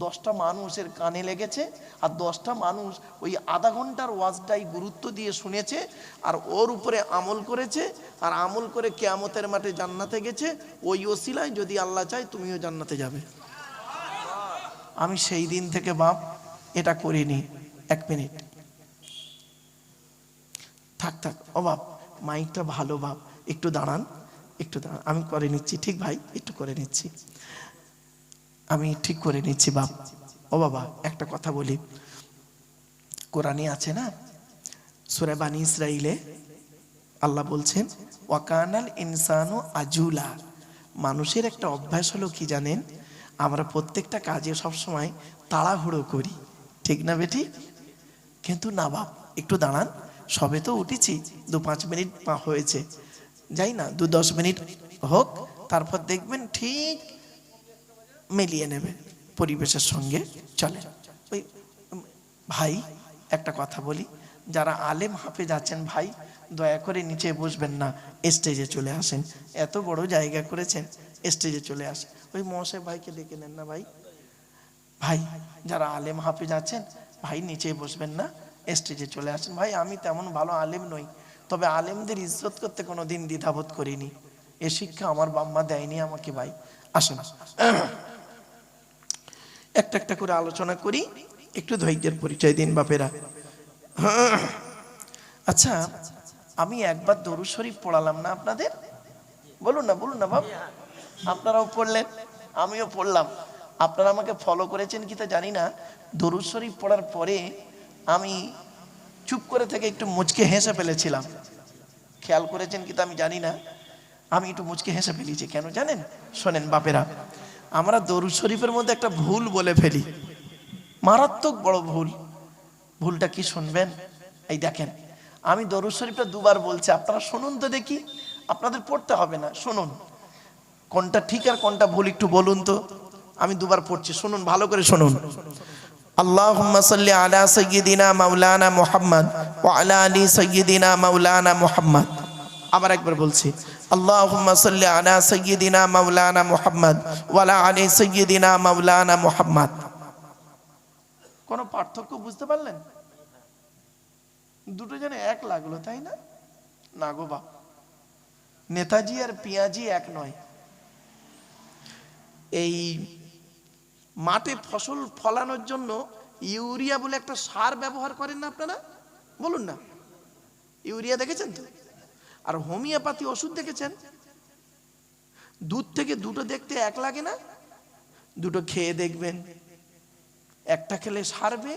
10টা মানুষের কানে লেগেছে, আর 10টা মানুষ ওই আধা ঘন্টার ওয়াজটাই গুরুত্ব দিয়ে শুনেছে আর ওর উপরে আমল করেছে, আর আমল করে কিয়ামতের মাঠে জান্নাতে গেছে। ওই ওসিলায় যদি আল্লাহ চায় তুমিও জান্নাতে যাবে। আমি সেই দিন থেকে বাপ এটা করিনি। 1 মিনিট থাক থাক, ও বাপ মাইকটা ভালো বাপ, একটু দাঁড়ান, একটু দাঁড়ান, আমি করে নিচ্ছি। ঠিক ভাই, একটু করে নিচ্ছি, আমি ঠিক করে নিচ্ছি বাপ। ও বাবা একটা কথা বলি, কোরআনে আছে না, সূরা বানী ইসরাইলে আল্লাহ বলছেন ওয়াকানাল ইনসানু আজুলা। মানুষের একটা অভ্যাস হলো কি জানেন? আমরা প্রত্যেকটা কাজে সবসময় তাড়াহুড়ো করি, ঠিক না বেটি? কিন্তু না বাপ, একটু দাঁড়ান, সবে তো উঠেছি, 2-5 মিনিট হয়েছে, যাই না, 2-10 মিনিট হোক, তারপর দেখবেন ঠিক মিলিয়ে নেবে, পরিবেশের সঙ্গে চলে। ওই ভাই একটা কথা বলি, যারা আলেম হাফেজ আছেন ভাই, দয়া করে নিচে বসবেন না, স্টেজে চলে আসেন। এত বড় জায়গা করেছেন, স্টেজে চলে আসেন। ওই মহাশয় ভাইকে ডেকে নেন না ভাই। ভাই যারা আলেম হাফেজ আছেন ভাই নিচে বসবেন না, স্টেজে চলে আসেন। ভাই আমি তেমন ভালো আলেম নই, তবে আলেমদের ইজ্জত করতে কোনো দিন দ্বিধাবোধ করিনি, এ শিক্ষা আমার বাম্মা দেয়নি আমাকে। ভাই আসেন, একটা একটা করে আলোচনা করি, একটু ধৈর্যের পরিচয় দিন বাপেরা। আচ্ছা, আমি একবার দরুদ শরীফ পড়ালাম না আপনাদের? বলুন না, বলুন না বাপ। আপনারাও পড়লেন, আমিও পড়লাম, আপনারা আমাকে ফলো করেছেন কি তা জানি না। দরুদ শরীফ পড়ার পরে আমি চুপ করে থেকে একটু মুচকে হেসে ফেলেছিলাম, খেয়াল করেছেন কি তা আমি জানি না, আমি একটু মুচকে হেসে ফেলেছি। কেন জানেন? শোনেন বাপেরা, আমরা দরুদ শরীফের মধ্যে একটা ভুল বলে ফেলি, মারাত্মক বড় ভুল। ভুলটা কি শুনবেন? এই দেখেন, আমি দরুদ শরীফটা 2 বার বলছি, আপনারা শুনুন তো দেখি, আপনাদের পড়তে হবে না, শুনুন কোনটা ঠিক আর কোনটা ভুল একটু বলুন তো। আমি 2 বার পড়ছি, শুনুন ভালো করে শুনুন। আল্লাহুম্মা সাল্লি আলা সাইয়্যিদিনা মাওলানা মুহাম্মদ ওয়া আলা আলি সাইয়্যিদিনা মাওলানা মুহাম্মদ। আবার একবার বলছি, আল্লাহুম্মা সাল্লি আলা সাইয়্যিদিনা মাওলানা মুহাম্মদ ওয়া আলা আলি সাইয়্যিদিনা মাওলানা মুহাম্মদ। কোন পার্থক্য বুঝতে পারলেন? দুটো যেন এক লাগলো, তাই না? না গো বাপ, নেতাজি আর পিয়াজি এক নয়। এই মাঠে ফসল ফলানোর জন্য ইউরিয়া বলে একটা সার ব্যবহার করেন না আপনারা? বলুন না, ইউরিয়া দেখেছেন তো? আর হোমিওপ্যাথি ওষুধ দেখেছেন? দুধ থেকে দুটো দেখতে এক লাগে না? দুটো খেয়ে দেখবেন, একটা খেলে সারবে,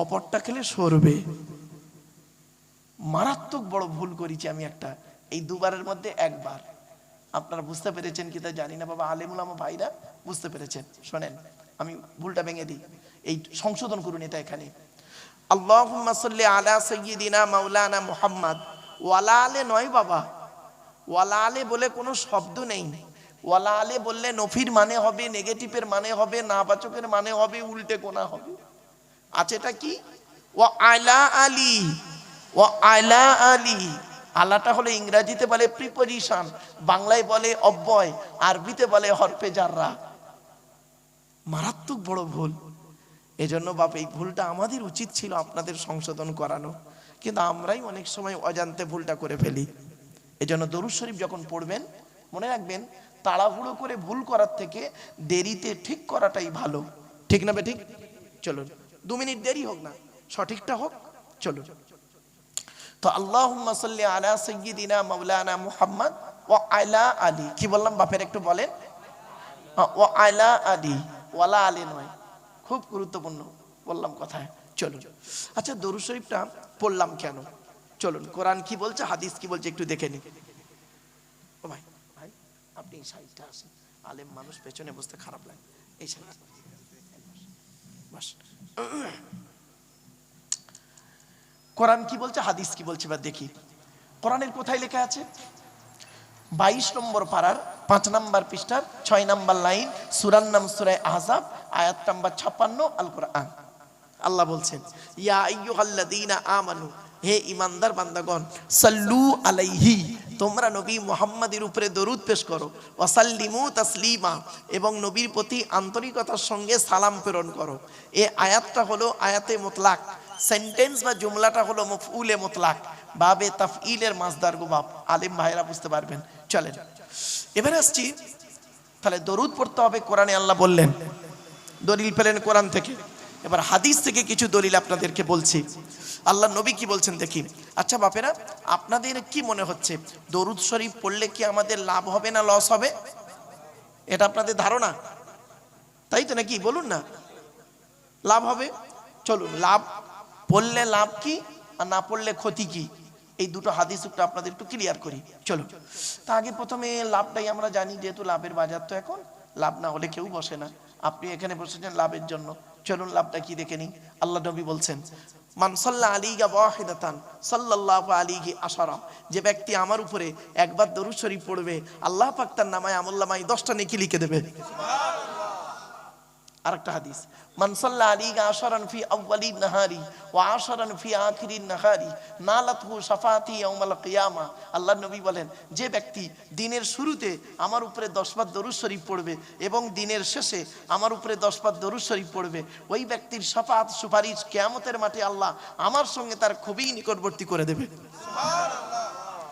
অপরটা খেলে সরবে। মারাত্মক বড় ভুল করেছি আমি একটা, এই 2 বারের মধ্যে 1 বার। আপনারা বুঝতে পেরেছেন কি তা জানি না বাবা, আলেমুল আমা ভাইরা বুঝতে পেরেছেন। শোনেন, আমি ভুলটা ভেঙে দিই, এই সংশোধন করুন এটা এখানে। আল্লাহুম্মা সাল্লি আলা সাইয়্যিদিনা মাওলানা মুহাম্মদ। ওয়ালা আলে নয় বাবা, ওয়ালা আলে বলে কোনো শব্দ নেই। ওয়ালা আলে বললে নফির মানে হবে, নেগেটিভের মানে হবে, নাবাচকের মানে হবে, উল্টে কোনা হবে। আছে এটা কি? ওয়া আলা আলী, ওয়া আলা আলী। আলাটা হলো ইংরেজিতে বলে প্রিপজিশন, বাংলায় বলে অব্যয়, আরবিতে বলে হরফে জাররা। মারাত্মক বড় ভুল। এজন্য বাপ এই ভুলটা আমাদের উচিত ছিল আপনাদের সংশোধন করানো, কিন্তু আমরাই অনেক সময় অজান্তে ভুলটা করে ফেলি। এজন্য দরুদ শরীফ যখন পড়বেন মনে রাখবেন, তাড়াহুড়ো করে ভুল করার থেকে দেরিতে ঠিক করাটাই ভালো, ঠিক না বেঠিক? চলুন 2 মিনিট দেরি হোক না, সঠিকটা হোক, চলুন। তো আল্লাহুম্মা সাল্লি আলা সাইয়্যিদিনা মাওলানা মুহাম্মদ ওয়া আলা আলী। কি বললাম বাপের একটু বলেন? ওয়া আলা আলী, ওয়ালা আলী নয়, খুব গুরুত্বপূর্ণ বললাম কথায়। চলুন, আচ্ছা দরুদ শরীফটা পড়লাম কেন, চলুন কোরআন কি বলছে, হাদিস কি বলছে একটু দেখে নিন। ও ভাই, ভাই আপনি এই সাইডটা আসেন, আলেম মানুষ পেছনে বসতে খারাপ লাগে, এই সাইড বাস। কোরআন কি বলছে, হাদিস কি বলছে, এবার দেখি। কোরআনের কোথায় লেখা আছে? 22 নম্বর পারার 5 নম্বর পৃষ্ঠার 6 নম্বর লাইন, সূরার নাম সূরা আহজাব, আয়াত নাম্বার 56, আল কোরআন। আল্লাহ বলছেন, ইয়া আইয়ুহাল্লাযীনা আমানু, হে ঈমানদার বান্দাগণ, সাল্লু আলাইহি, তোমরা নবী মুহাম্মাদের উপরে দরুদ পেশ করো, ওয়াসাল্লিমু তাসলিমা, এবং নবীর প্রতি আন্তরিকতার সঙ্গে সালাম প্রেরণ করো। এই আয়াতটা হলো আয়াতে মুতলাক, সেন্টেন্স বা জুমলাটা হলো মফউলে মুতলাক, বাবে তাফঈলের মাসদার গুবাব। আলেম ভাইরা বুঝতে পারবেন। চলেন এবারে আসছি, তাহলে দরুদ পড়তে হবে কোরআনে আল্লাহ বললেন, দলিল পেলেন কোরআন থেকে। এবার হাদিস থেকে কিছু দলিল আপনাদেরকে বলছি, আল্লাহ নবী কি বলছেন দেখি। আচ্ছা বাপেরা, আপনাদের কি মনে হচ্ছে দরুদ শরীফ পড়লে কি আমাদের লাভ হবে না লস হবে? এটা আপনাদের ধারণা, তাই তো নাকি? বলুন না, লাভ হবে। চলুন, লাভ পড়লে লাভ কি আর না পড়লে ক্ষতি কি, এই দুটো হাদিস একটু আপনাদের একটু ক্লিয়ার করি। চলুন, তা আগে প্রথমে লাভটাই আমরা জানি, যেহেতু লাভের বাজার তো এখন, লাভ না হলে কেউ বসে না। আপনি এখানে বসেছেন লাভের জন্য, চলুন লাভটা কি দেখে নিই। আল্লাহ নবী বলছেন, মান সাল্লা আলাইহি ওয়াহিদাতান সাল্লাল্লাহু আলাইহি আশারা, যে ব্যক্তি আমার উপরে একবার দরুদ শরীফ পড়বে, আল্লাহ পাক তার নামায় আমলনামায় 10টা নেকি লিখে দেবে। আরেকটা হাদিস, মান সাল্লা আলাইহি আশারান ফি আউয়ালিন নাহারি ওয়া আশারান ফি আখিরিন নাহারি নালাতহু শাফাতি ইয়াউমাল কিয়ামা। আল্লাহর নবী বলেন, যে ব্যক্তি দিনের শুরুতে আমার উপরে 10 বার দরুদ শরীফ পড়বে এবং দিনের শেষে আমার উপরে 10 বার দরুদ শরীফ পড়বে, ওই ব্যক্তির শাফাত সুপারিশ কিয়ামতের মাঠে আল্লাহ আমার সঙ্গে তার খুবই নিকটবর্তী করে দেবে। সুবহানাল্লাহ,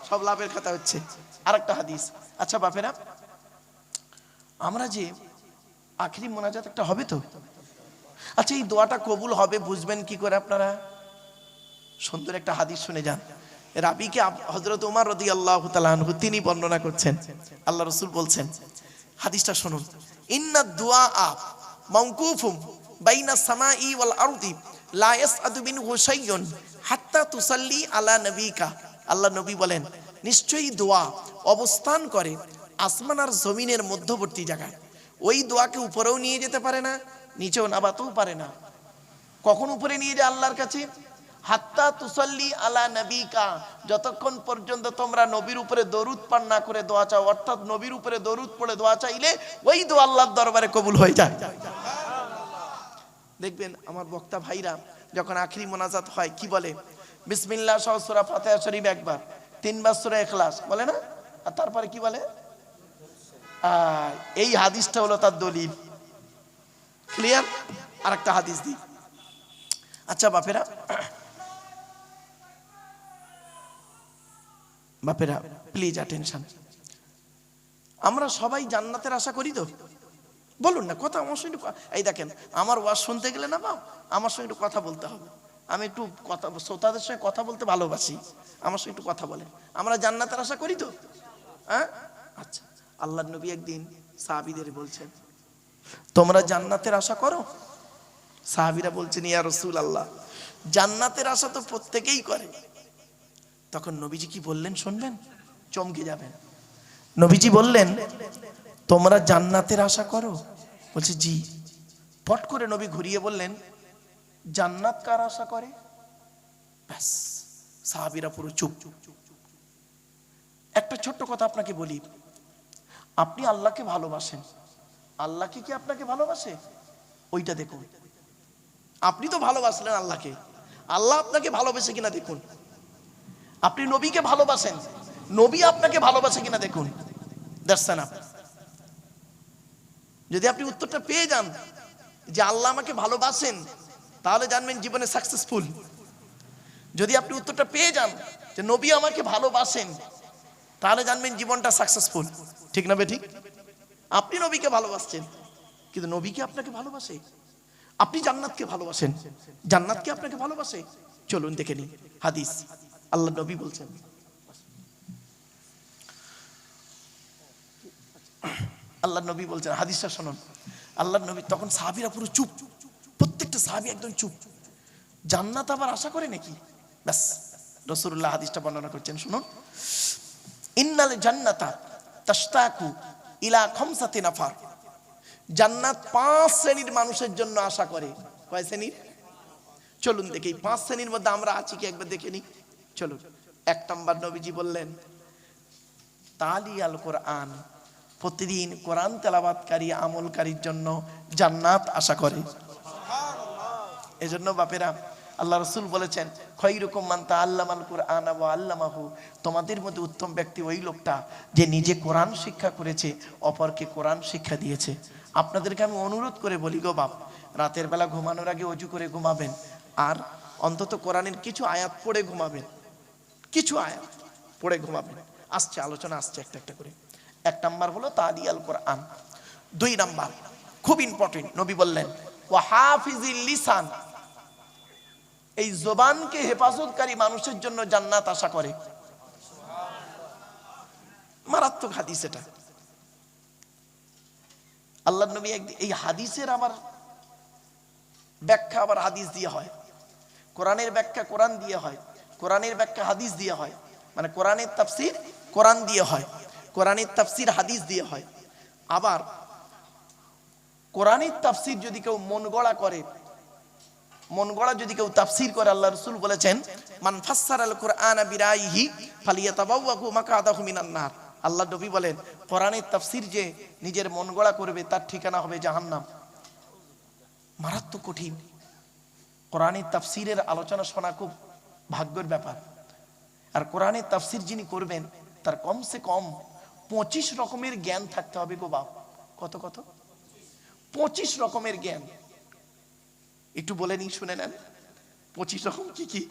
সব লাভের কথা হচ্ছে। আরেকটা হাদিস, আচ্ছা বাপেরা, আমরা যে আখিরি মোনাজাত একটা হবে তো, আচ্ছা এই দোয়াটা কবুল হবে বুঝবেন কি করে আপনারা? সুন্দর একটা হাদিস শুনে যান। রাবিকে হযরত ওমর রাদিয়াল্লাহু তাআলা আনহু তিনি বর্ণনা করছেন, আল্লাহ রাসূল বলছেন, হাদিসটা শুনুন, ইন্না দুআ মাওকুফুম বাইনা সামাই ওয়াল আরদি লা ইয়াসআদু মিনহু শাইউন হাত্তা তুসাল্লি আলা নবিকা। আল্লাহ নবী বলেন, নিশ্চয়ই দোয়া অবস্থান করে আসমান আর জমিনের মধ্যবর্তী জায়গায়। ওই দোয়াকে উপরেও নিয়ে যেতে পারে না, নিচেও নামাতেও পারে না। কখন উপরে নিয়ে যায় আল্লাহর কাছে? হাত্তা তুসাল্লি আলা নবিকা, যতক্ষণ পর্যন্ত তোমরা নবীর উপরে দরুদ পাঠ না করে দোয়া চাও, অর্থাৎ নবীর উপরে দরুদ পড়ে দোয়া চাইলে ওই দোয়া আল্লাহর দরবারে কবুল হয়ে যায়। দেখবেন আমার বক্তা ভাইরা যখন আখিরি মোনাজাত হয় কি বলে? বিসমিল্লাহ সহ সূরা ফাতিহা শরীফ একবার, 3 বার সূরা ইখলাস বলে না, আর তারপরে কি বলে? এই হাদিসটা হলো তার দলিল। ক্লিয়ার? আরেকটা হাদিস দিই। আচ্ছা বাপেরা, বাপেরা প্লিজ অ্যাটেনশন, আমরা সবাই জান্নাতের আশা করি তো? বলুন না কথা আমার সঙ্গে। এই দেখেন, আমার ওয়াজ শুনতে গেলে না বাপ, আমার সঙ্গে একটু কথা বলতে হবে। আমি একটু কথা, শ্রোতাদের সঙ্গে কথা বলতে ভালোবাসি, আমার সঙ্গে একটু কথা বলেন। আমরা জান্নাতের আশা করি তো? হ্যাঁ, আচ্ছা। আল্লাহর নবী একদিন সাহাবীদের বলছেন, তোমরা জান্নাতের আশা করো? সাহাবীরা বলছেন, ইয়া রাসূলুল্লাহ, জান্নাতের আশা তো প্রত্যেকেই করে। তখন নবীজি কি বললেন শুনবেন, চমকে যাবেন। নবীজি বললেন, তোমরা জান্নাতের আশা করো? বলছে জি। পট করে নবী ঘুরিয়ে বললেন, জান্নাত কার আশা করে? ব্যাস, সাহাবীরা পুরো চুপ। একটা ছোট্ট কথা আপনাকে বলি, আপনি আল্লাহকে ভালোবাসেন, আল্লাহ কি আপনাকে ভালোবাসে? ওইটা দেখুন। আপনি তো ভালোবাসলেন আল্লাহকে, আল্লাহ আপনাকে ভালোবাসে কিনা দেখুন। আপনি নবীকে ভালোবাসেন, নবী আপনাকে ভালোবাসে কিনা দেখুন। That's enough. যদি আপনি উত্তরটা পেয়ে যান যে আল্লাহ আমাকে ভালোবাসেন, তাহলে জানবেন জীবনে সাকসেসফুল। যদি আপনি উত্তরটা পেয়ে যান যে নবী আমাকে ভালোবাসেন, তাহলে জানবেন জীবনটা সাকসেসফুল। ঠিক না বেঠিক? আপনি নবীকে ভালোবাসছেন, কিন্তু নবী কি আপনাকে ভালোবাসে? আপনি জান্নাতকে ভালোবাসেন, জান্নাত কি আপনাকে ভালোবাসে? চলুন দেখে নিই হাদিস। আল্লাহ নবী বলছেন, আল্লাহ নবী বলছেন, হাদিসটা শুনুন। আল্লাহ নবী, তখন সাহাবীরা পুরো চুপ। প্রত্যেকটা সাহাবী একদম চুপ। জান্নাত আবার আশা করে নাকি? ব্যাস রাসূলুল্লাহ হাদিসটা বর্ণনা করছেন, শুনুন। ইন্নাল জান্নাতা তাশতাকু ইলা খামসাতি নাফার। জান্নাত 5 শ্রেণীর মানুষের জন্য আশা করে। কয় শ্রেণীর? চলুন দেখি 5 শ্রেণীর মধ্যে আমরা আছি কি একবার দেখে নিই। চলুন। 1 নাম্বার নবীজি বললেন তালি আল কোরআন, প্রতিদিন কোরআন তেলাওয়াতকারী আমলকারীর জন্য জান্নাত আশা করে। এজন্য বাপেরা আল্লাহ রাসূল বলেছেন খায়রুকুম মান তাআল্লামাল কুরআনা ওয়া আল্লামাহু, তোমাদের মধ্যে উত্তম ব্যক্তি ওই লোকটা যে নিজে কোরআন শিক্ষা করেছে, অপরকে কোরআন শিক্ষা দিয়েছে। আপনাদেরকে আমি অনুরোধ করে বলি গো বাপ, রাতের বেলা ঘুমানোর আগে ওযু করে ঘুমাবেন, আর অন্তত কোরআনের কিছু আয়াত পড়ে ঘুমাবেন, কিছু আয়াত পড়ে ঘুমাবেন। আসছে আলোচনা আসছে একটা একটা করে। 1 নাম্বার হলো তালি আল কোরআন। 2 নাম্বার খুব ইম্পর্টেন্ট, নবী বললেন ওয়া হাফিজিল লিসান, এই জবানকে হেফাজতকারী মানুষের জন্য জান্নাত আশা করে। মারাত্মক হাদিস এটা। আল্লাহর নবী এই হাদিসের আবার ব্যাখ্যা আবার হাদিস দিয়ে হয়, কোরআনের ব্যাখ্যা কোরআন দিয়ে হয়, কোরআনের ব্যাখ্যা হাদিস দিয়ে হয়, মানে কোরআনের তাফসীর কোরআন দিয়ে হয়, কোরআনের তাফসীর হাদিস দিয়ে হয়। আবার কোরআনের তাফসীর যদি কেউ মন গড়া করে, মন গড়া যদি কেউ তাফসীর করে, আল্লাহ রাসূল বলেছেন মান ফাসসারাল কুরআনা বিরাইহি ফালিয়াতাবাওয়াহু মাকআদাহু মিনান নার। আল্লাহ নবী বলেন কোরআনের তাফসীর যে নিজের মন গড়া করবে তার ঠিকানা হবে জাহান্নাম। মারাত্মক কঠিন। কোরআনের তাফসীরের আলোচনা শোনা খুব ভাগ্যের ব্যাপার। আর কোরআনের তাফসীর যিনি করবেন তার কমসে কম 25 রকমের জ্ঞান থাকতে হবে গো বাপ। কত কত? 25 রকমের জ্ঞান। একটু বলে নি, শুনে নেন 25 রকম কি কি?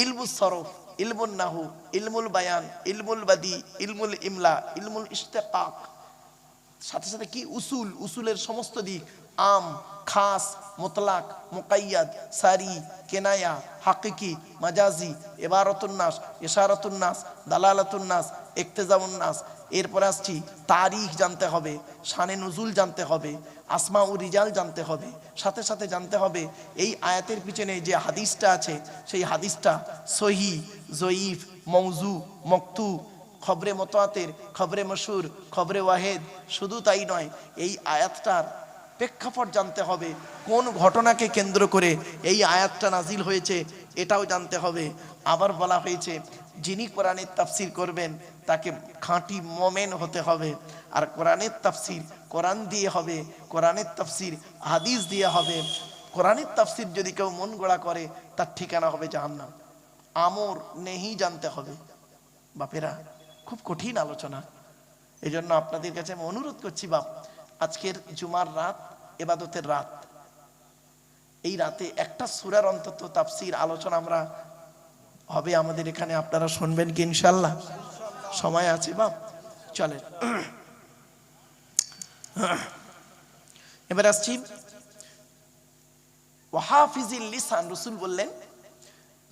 ইলমুস সরফ, ইলমুন নাহু, ইলমুল বায়ান, ইলমুল বাদি, ইলমুল ইমলা, ইলমুল ইশতিকাক, সাথে সাথে কি উসুল, উসুলের সমস্ত দিক, আম, খাস, মুতলাক, মুকাইয়াদ, সারি, কেনায়া, হাকিকি, মাজাজি, ইবারাতুন নাস, ইশারাতুন নাস, দালালাতুন নাস, ইক্তেজাউন নাস। এরপর আসছি তারিখ জানতে হবে, শানে নুজুল জানতে হবে, আসমা ও রিজাল জানতে হবে, সাথে সাথে জানতে হবে এই আয়াতের পিছনে যে হাদিসটা আছে সেই হাদিসটা সহি, জয়ীফ, মৌজু, মকতু, খবরে মুতাওয়াতির, খবরে মশহুর, খবরে ওয়াহিদ। শুধু তাই নয়, এই আয়াতটার প্রেক্ষাপট জানতে হবে, কোন ঘটনাকে কেন্দ্র করে এই আয়াতটা নাজিল হয়েছে এটাও জানতে হবে। আবার বলা হয়েছে যিনি কোরআনের তাফসীর করবেন তাকে খাঁটি মুমিন হতে হবে। আর কোরআনের তাফসীর কোরআন দিয়ে হবে, কোরআনের তাফসীর হাদিস দিয়ে হবে। কোরআনের তাফসীর যদি কেউ মন গড়া করে তার ঠিকানা হবে জাহান্নাম। আমর নেহি জানতে হবে। বাপেরা খুব কঠিন আলোচনা। এই জন্য আপনাদের কাছে আমি অনুরোধ করছি বাপ, আজকের জুমার রাত ইবাদতের রাত, এই রাতে একটা সূরার অন্তত তাফসীর আলোচনা আমরা হবে আমাদের এখানে। আপনারা শুনবেন কি ইনশাআল্লাহ? সময় আছে বাপ? চলেন এবার আসছি ওয়াহাফিজিল লিসান। রাসূল বললেন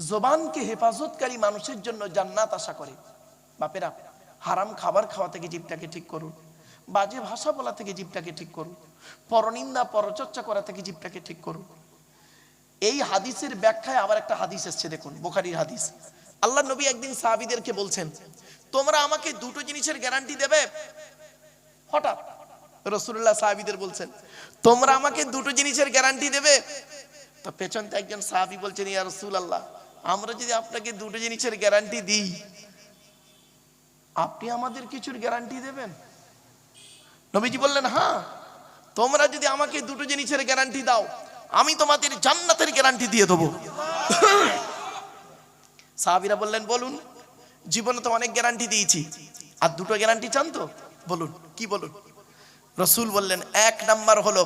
জবানকে হেফাজতকারী মানুষের জন্য জান্নাত আশা করে। বাপেরা হারাম খাবার খাওয়া থেকে জিভটাকে ঠিক করুন, বাজে ভাষা বলা থেকে জিভটাকে ঠিক করুন, পরনিন্দা পরচর্চা করা থেকে জিভটাকে ঠিক করুন। এই হাদিসের ব্যাখ্যায় আবার একটা হাদিস এসেছে, দেখুন বুখারীর হাদিস। আল্লাহ নবী একদিন সাহাবীদেরকে বলছেন তোমরা আমাকে দুটো জিনিসের গ্যারান্টি দেবে। হঠাৎ রাসূলুল্লাহ সাহাবীদের বলছেন তোমরা আমাকে দুটো জিনিসের গ্যারান্টি দেবে। তো পেছন থেকে একজন সাহাবী বলছেন ইয়া রাসূলুল্লাহ, আমরা যদি আপনাকে দুটো জিনিসের গ্যারান্টি দিই আপনি আমাদের কিছুর গ্যারান্টি দেবেন? নবীজি বললেন হ্যাঁ, তোমরা যদি আমাকে দুটো জিনিসের গ্যারান্টি দাও আমি তোমাদের জান্নাতের গ্যারান্টি দিয়ে দেবো। সাহাবীরা বললেন বলুন। জীবনে তো অনেক গ্যারান্টি দিয়েছি, আর দুটো গ্যারান্টি চান তো বলুন, কি বলুন? রাসূল বললেন 1 নাম্বার হলো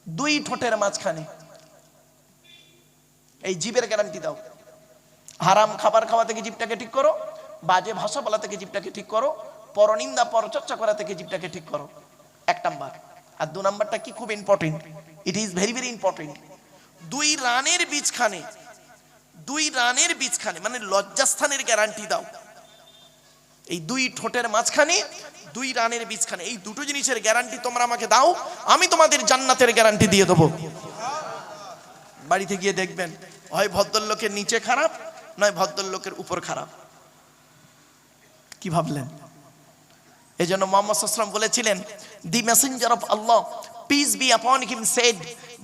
2 ঠোঁটের মাঝখানে এই জিভের গ্যারান্টি দাও। হারাম খাবার খাওয়া থেকে জিভটাকে ঠিক করো, বাজে ভাষা বলা থেকে জিভটাকে ঠিক করো, পরনিন্দা পরচর্চা করা থেকে জিভটাকে ঠিক করো। 1 নাম্বার। আর 2 নাম্বারটা কি? খুব important, it is very very important. 2 রানের বীজখানে, 2 রানের বীজখানে মানে লজ্জাস্থানের গ্যারান্টি দাও। এই দুই ঠোঁটের মাঝখানে, দুই রানের বীজখানে, এই দুটো জিনিসের গ্যারান্টি তোমরা আমাকে দাও, আমি তোমাদের জান্নাতের গ্যারান্টি দিয়ে দেবো। বাড়িতে গিয়ে দেখবেন, হয় ভদ্রলোকের নিচে খারাপ, নয় ভদ্রলোকের উপর খারাপ। কি ভাবলেন? এই জন্য মুহাম্মদ সাল্লাল্লাহু আলাইহি ওয়াসাল্লাম বলেছিলেন, the messenger of Allah peace be upon him said,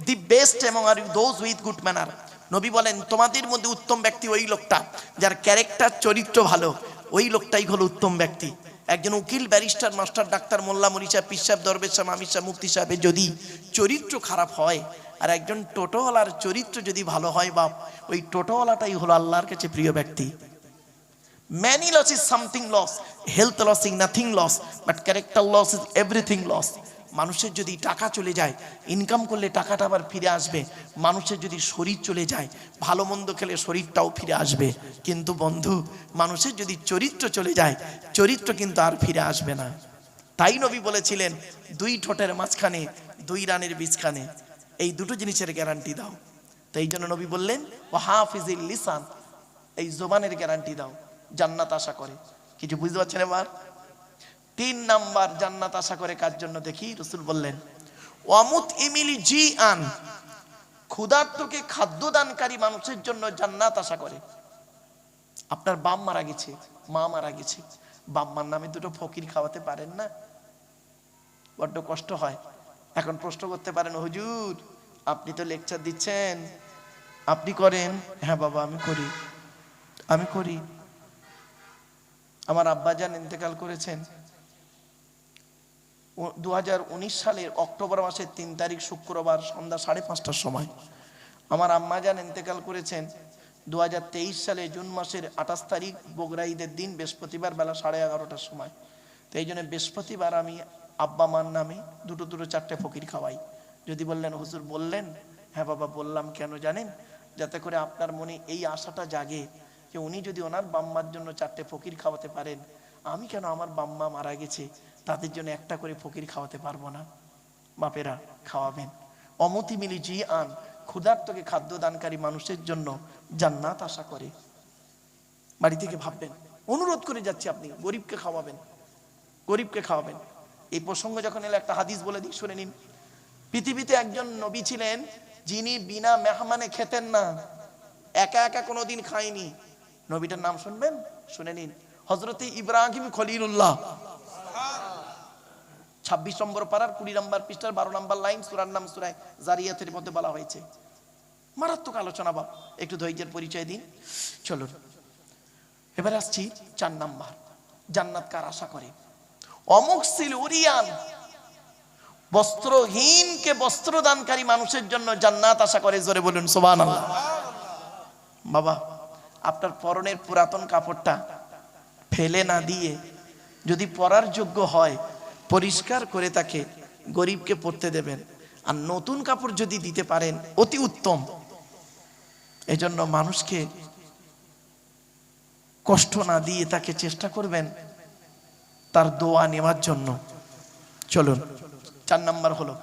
the best among are you those with good manner. নবী বলেন, তোমাদের মধ্যে উত্তম ব্যক্তি ওই লোকটা যার ক্যারেক্টার, চরিত্র ভালো, ওই লোকটাই হলো উত্তম ব্যক্তি। একজন উকিল, ব্যারিস্টার, মাস্টার, ডাক্তার, মোল্লা, মুরি সাহেব, পীর সাহেব, দরবেশ সাহেব, আমির সাহেব, মুফতি সাহেবের যদি চরিত্র খারাপ হয়, আর একজন টোটোওয়ালার চরিত্র যদি ভালো হয়, বাপ, ওই টোটোওয়ালাটাই হলো আল্লাহর কাছে প্রিয় ব্যক্তি। Many loss is something loss, health loss is nothing loss, but character loss is everything loss. মানুষের যদি টাকা চলে যায়, ইনকাম করলে টাকাটা আবার ফিরে আসবে। মানুষের যদি শরীর চলে যায়, ভালো মন্দ খেলে শরীরটাও ফিরে আসবে। কিন্তু বন্ধু, মানুষের যদি চরিত্র চলে যায়, চরিত্র কিন্তু আর ফিরে আসবে না। তাই নবী বলেছিলেন, দুই ঠোঁটের মাঝখানে, দুই রানের বীজখানে, এই দুটো জিনিসের গ্যারান্টি দাও। তো এই জন্য নবী বললেন, ও হাফিজিল লিসান, এই জবানের গ্যারান্টি দাও, জান্নাত আশা করে। কিছু বুঝতে পারছেন? এবার 3 নাম্বার জান্নাত আশা করে কার জন্য দেখি। রাসূল বললেন, ওয়ামুত ইমিলি জি আন, ক্ষুধার্তকে খাদ্য দানকারী মানুষের জন্য জান্নাত আশা করে। আপনার বাপ মারা গেছে, মা মারা গেছে, বাপ মার নামে দুটো ফকির খাওয়াতে পারেন না? বড্ড কষ্ট হয়। এখন প্রশ্ন করতে পারেন, হুজুর আপনি তো লেকচার দিচ্ছেন, আপনি করেন? হ্যাঁ বাবা, আমি করি। আমার আব্বাজান ইন্তেকাল করেছেন 2019 সালের অক্টোবর মাসের 3 তারিখ শুক্রবার সন্ধ্যা 5:30টার সময়। আমার আম্মাজান ইন্তেকাল করেছেন 2023 সালে জুন মাসের 28 তারিখ বগরা ঈদের দিন বৃহস্পতিবার বেলা 11:30টার সময়। তো এই জন্য বৃহস্পতিবার আমি আব্বা মার নামে দুটো 4টে ফকির খাওয়াই। যদি বললেন, হুজুর বললেন? হ্যাঁ বাবা বললাম। কেন জানেন? যাতে করে আপনার মনে এই আশাটা জাগে যে উনি যদি ওনার বাম্মার জন্য 4টে ফকির খাওয়াতে পারেন, আমি কেন আমার বাম্মা মারা গেছে তাদের জন্য একটা করে ফকির খাওয়াতে পারবো না? বাপেরা খাওয়াবেন। অমতি মিলি জি আন, ক্ষুধার্তকে খাদ্য দানকারী মানুষের জন্য জান্নাত আশা করে। বাড়ি থেকে ভাববেন, অনুরোধ করে যাচ্ছি, আপনি গরিবকে খাওয়াবেন। এই প্রসঙ্গ যখন এলো, একটা হাদিস বলে দিই, শুনে নিন। পৃথিবীতে একজন নবী ছিলেন যিনি বিনা মেহমানে খেতেন না, একা একা কোনোদিন খায়নি। নবীটার নাম শুনবেন? শুনে নিন, হযরতে ইব্রাহিম খলিলুল্লাহ। 26 নম্বর পারার 20 নম্বর পৃষ্ঠার 12 নম্বর লাইন, সূরার নাম সূরা জারিয়াতের মধ্যে বলা হয়েছে। মারাত্মক আলোচনা, বাপ একটু ধৈর্যের পরিচয় দিন। চলুন এবার আসছি 4 নাম্বার, জান্নাত কার আশা করে? অমুকসিল উরিয়ান, বস্ত্রহীনকে বস্ত্র দানকারী মানুষের জন্য জান্নাত আশা করে। জোরে বলুন সুবহানাল্লাহ। বাবা, আপনার পরনের পুরাতন কাপড়টা ফেলে না দিয়ে যদি পরার যোগ্য হয়, পরিষ্কার করে তাকে গরিবকে পরতে দেবেন। আর নতুন কাপড় যদি দিতে পারেন, অতি উত্তম। এজন্য মানুষকে কষ্ট না দিয়ে তাকে চেষ্টা করবেন তার দোয়া নেওয়ার জন্য। চলুন 4 নাম্বার হলো।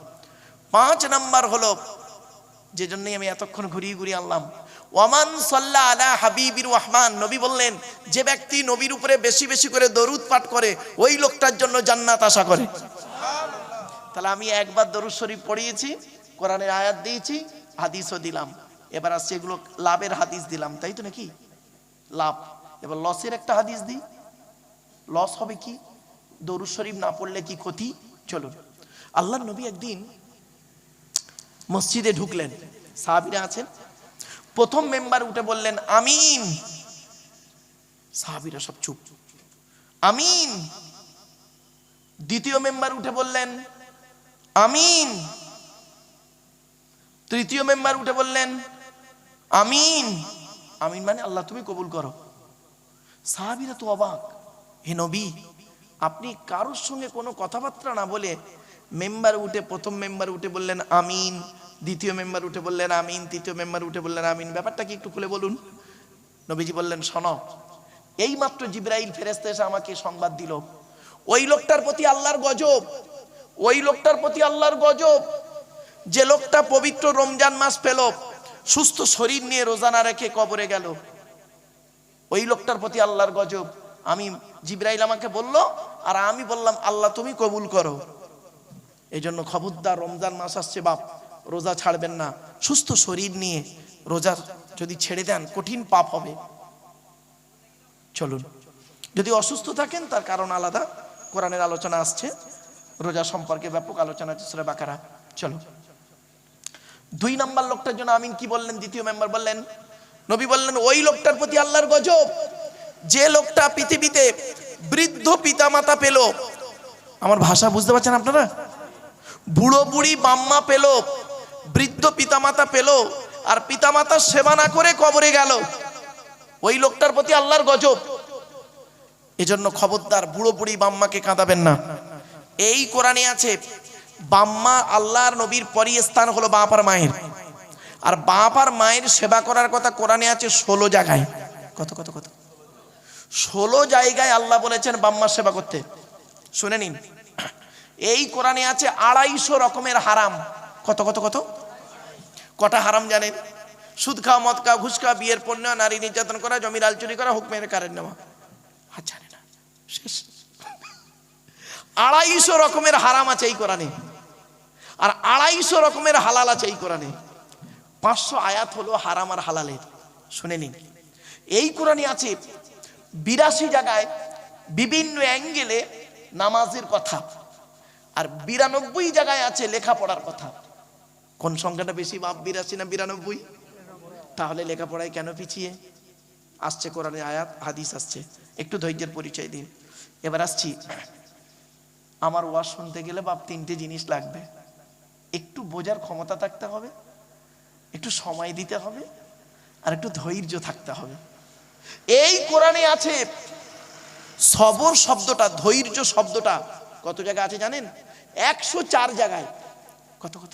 5 নাম্বার হলো, যে জন্যই আমি এতক্ষণ ঘুরিয়ে আনলাম, ওয়ামান সাল্লা আলা হাবিবির রহমান। নবী বললেন, যে ব্যক্তি নবীর উপরে বেশি বেশি করে দরুদ পাঠ করে, ওই লোকটার জন্য জান্নাত আশা করে। তাহলে আমি একবার দরুদ শরীফ পড়িয়েছি, কোরআনের আয়াত দিয়েছি, হাদিসও দিলাম। এবার আসছে এগুলো লাভের হাদিস দিলাম, তাই তো নাকি? লাভ। এবার লসের একটা হাদিস দিই। লস হবে কি? দরুদ শরীফ না পড়লে কি ক্ষতি? চলুন। আল্লাহর নবী একদিন মসজিদে ঢুকলেন, সাহাবীরা আছেন। প্রথম মেম্বার উঠে বললেন আমিন। সাহাবীরা সব চুপ, আমিন। দ্বিতীয় মেম্বার উঠে বললেন আমিন। তৃতীয় মেম্বার উঠে বললেন আমিন। আমিন মানে আল্লাহ তুমি কবুল করো। সাহাবীরা তো অবাক, হে নবী, আপনি কারোর সঙ্গে কোনো কথাবার্তা না বলে মেম্বার উঠে, প্রথম মেম্বার উঠে বললেন আমিন, দ্বিতীয় মেম্বার উঠে বললেন আমিন, তৃতীয় মেম্বার উঠে বললেন আমিন। ব্যাপারটা কি একটু খুলে বলুন। নবীজি বললেন, শোনো, এই মাত্র জিবরাইল ফেরেশতা এসে আমাকে সংবাদ দিল, ওই লোকটার প্রতি আল্লাহর গজব, ওই লোকটার প্রতি আল্লাহর গজব, যে লোকটা পবিত্র রমজান মাস পেল, সুস্থ শরীর নিয়ে রোজা না রেখে কবরে গেল, ওই লোকটার প্রতি আল্লাহর গজব। আমি জিবরাইল আমাকে বলল, আর আমি বললাম আল্লাহ তুমি কবুল করো। এই জন্য খবরদার, রমজান মাস আসছে বাপ, রোজা ছাড়বেন না। সুস্থ শরীর নিয়ে রোজা যদি ছেড়ে দেন কঠিন পাপ হবে। চলুন, যদি অসুস্থ থাকেন তার কারণ আলাদা, কোরআনের আলোচনা আসছে, রোজা সম্পর্কে ব্যাপক আলোচনা আছে সূরা বাকারা। চলো, 2 নম্বর লোকটার জন্য আমিন কি বললেন? দ্বিতীয় মেম্বার বললেন, নবী বললেন ওই লোকটার প্রতি আল্লাহর গজব যে লোকটা পৃথিবীতে বৃদ্ধ পিতামাতা পেল। আমার ভাষা বুঝতে পারছেন আপনারা? বুড়ো বুড়ি বাম্মা পেল, বৃদ্ধ পিতামাতা পেল, আর পিতামাতার সেবা না করে কবরে গেল, ওই লোকটার প্রতি আল্লাহর গজব। এজন্য খবরদার, বুড়ো বুড়ি বাম্মাকে কাঁদাবেন না। এই কোরআনে আছে বাম্মা আল্লাহর নবীর পরই স্থান হলো বাপ আর মায়ের, আর বাপ আর মায়ের সেবা করার কথা কোরআনে আছে 16 জায়গায়। কত কত কত 16 জায়গায় আল্লাহ বলেছেন বাম্মার সেবা করতে। শুনে নিন, এই কোরআনে আছে 250 রকমের হারাম। কত কত কত কটা হারাম জানেন? সুদ খাওয়া, মদ খাওয়া, ঘুষ খাওয়া, বিয়ের পণ্য, নারী নির্যাতন করা, জমির আল চুরি করা, হুকমের কারেন্ট নেওয়া। আর জানে না, শেষ। 250 রকমের হারাম আছে এই কোরআনে, আর 250 রকমের হালাল আছে এই কোরআনে। 500 আয়াত হলো হারাম আর হালালের। শুনে নিন, এই কোরআনে আছে 82 জায়গায় বিভিন্ন অ্যাঙ্গেলে নামাজের কথা, আর 92 জায়গায় আছে লেখাপড়ার কথা। কোন সংখ্যাটা বেশি বাপ, 82 না 92? তাহলে লেখাপড়ায় কেন পিছিয়ে? আসছে কোরআনে আয়াত, হাদিস আসছে। একটু ধৈর্যের পরিচয় দিন। এবার আসছি, আমার ওয়াজ শুনতে গেলে বাপ 3টে জিনিস লাগবে। একটু বোঝার ক্ষমতা থাকতে হবে, একটু সময় দিতে হবে, আর একটু ধৈর্য থাকতে হবে। এই কোরআনে আছে সবর শব্দটা, ধৈর্য শব্দটা কত জায়গায় আছে জানেন? 104 জায়গায়। কত কত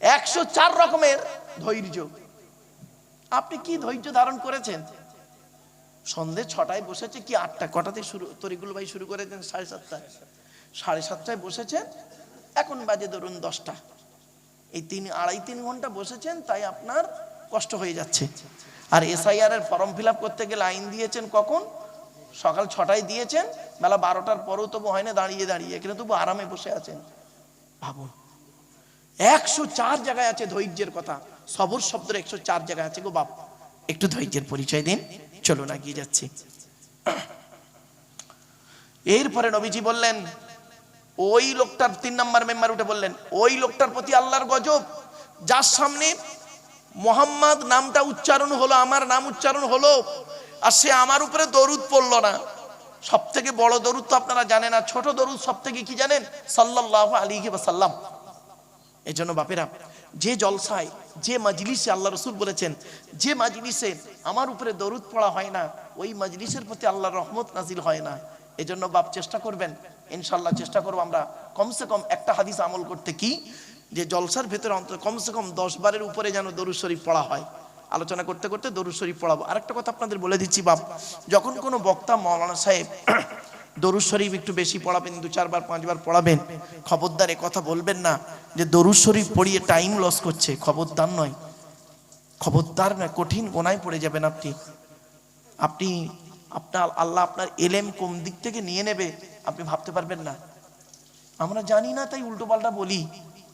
104 রকমের ধৈর্য। আপনি কি ধৈর্য ধারণ করেছেন? সন্ধে 6টায় বসেছে কি 8টা, কটাতে শুরু? তরিকুল ভাই শুরু করেছেন 7:30, 7:30টায় বসেছেন, এখন বাজে ধরুন 10টা। এই 3-3.5 ঘন্টা বসেছেন, তাই আপনার কষ্ট হয়ে যাচ্ছে। আর SIR এর ফর্ম ফিল আপ করতে গেলে লাইন দিয়েছেন কখন? সকাল 6টায় দিয়েছেন, বেলা 12টার পরেও তবু হয় না, দাঁড়িয়ে দাঁড়িয়ে, কিন্তু তবু আরামে বসে আছেন। ভাবুন, 104 জায়গায় আছে ধৈর্যের কথা। সবর শব্দের 104 জায়গায় আছে গো বাপ। একটু ধৈর্যের পরিচয় দিন। চলুন এগিয়ে যাচ্ছি। এরপরে নবীজি বললেন ওই লোকটার, 3 নম্বর মেম্বার উঠে বললেন ওই লোকটার প্রতি আল্লাহর গজব যার সামনে মোহাম্মদ নামটা উচ্চারণ হলো, আমার নাম উচ্চারণ হলো, আর সে আমার উপরে দরুদ পড়লো না। সব থেকে বড় দরুদ তো আপনারা জানেন, আর ছোট দরুদ সব থেকে কি জানেন? সাল্লাল্লাহু আলাইহি ওয়াসাল্লাম। এই জন্য বাপেরা, যে জলসায়, যে মাজলিসে, আল্লাহ রসুল বলেছেন যে মাজলিসে আমার উপরে দরুদ পড়া হয় না, ওই মাজলিসের প্রতি আল্লাহর রহমত নাজিল হয় না। এই জন্য বাপ চেষ্টা করবেন, ইনশাল্লাহ চেষ্টা করবো আমরা কমসে কম একটা হাদিস আমল করতে, কি যে জলসার ভেতরে অন্তত কমসে কম 10 বারের উপরে যেন দরুদ শরীফ পড়া হয়। আলোচনা করতে করতে দরুদ শরীফ পড়াবো। আরেকটা কথা আপনাদের বলে দিচ্ছি বাপ, যখন কোনো বক্তা, মাওলানা সাহেব দরুদ শরীফ একটু বেশি পড়াবেন, 2-4 বার 5 বার পড়াবেন, খবরদার এ কথা বলবেন না যে দরুদ শরীফ পড়িয়ে টাইম লস করছে। খবরদার নয়, খবরদার না, কঠিন গোনায় পড়ে যাবেন আপনি। আপনার আল্লাহ আপনার এলেম কোন দিক থেকে নিয়ে নেবে আপনি ভাবতে পারবেন না। আমরা জানি না তাই উল্টো পাল্টা বলি,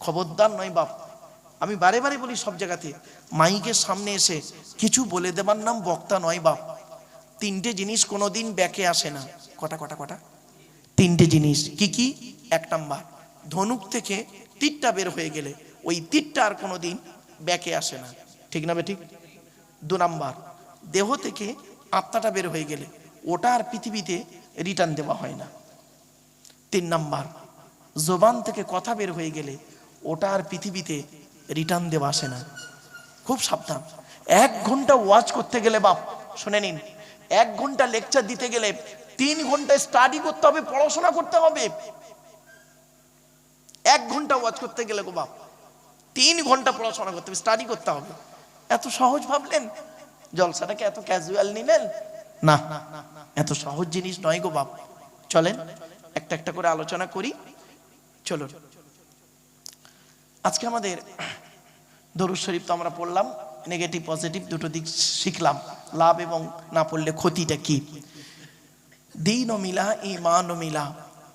খবরদার নয় বাপ। আমি বারে বারে বলি সব জায়গাতে, মাইকের সামনে এসে কিছু বলে দেবার নাম বক্তা নয় বাপ। 3টে জিনিস কোনোদিন ব্যাকে আসে না। কটা কটা কটা 3টে জিনিস কি কি? 1 নাম্বার, ধনুক থেকে তীরটা বের হয়ে গেলে ওই তীরটা আর কোনোদিন ব্যাকে আসে না, ঠিক না বেঠিক? 2 নাম্বার, দেহ থেকে আত্মাটা বের হয়ে গেলে ওটা আর পৃথিবীতে রিটার্ন দেওয়া হয় না। 3 নাম্বার, জবান থেকে কথা বের হয়ে গেলে ওটা আর পৃথিবীতে রিটার্ন দেওয়া আসে না। খুব সাবধান। 1 ঘন্টা ওয়াজ করতে গেলে বাপ, শুনে নিন, 1 ঘন্টা লেকচার দিতে গেলে 3 ঘন্টা স্টাডি করতে হবে, পড়াশোনা করতে হবে। 1 ঘন্টা ওয়াজ করতে গেলে গো বাপ 3 ঘন্টা পড়াশোনা করতে হবে, স্টাডি করতে হবে। এত সহজ ভাবলেন? জলসাটাকে এত ক্যাজুয়াল নিলেন না, এত সহজ জিনিস নয় গো বাপ। চলেন একটা একটা করে আলোচনা করি। চলুন, আজকে আমাদের দরুদ শরীফ তো আমরা পড়লাম, নেগেটিভ পজিটিভ দুটো দিক শিখলাম, লাভ এবং না পড়লে ক্ষতিটা কি। দিন ও মিলা ইমান ও মিলা,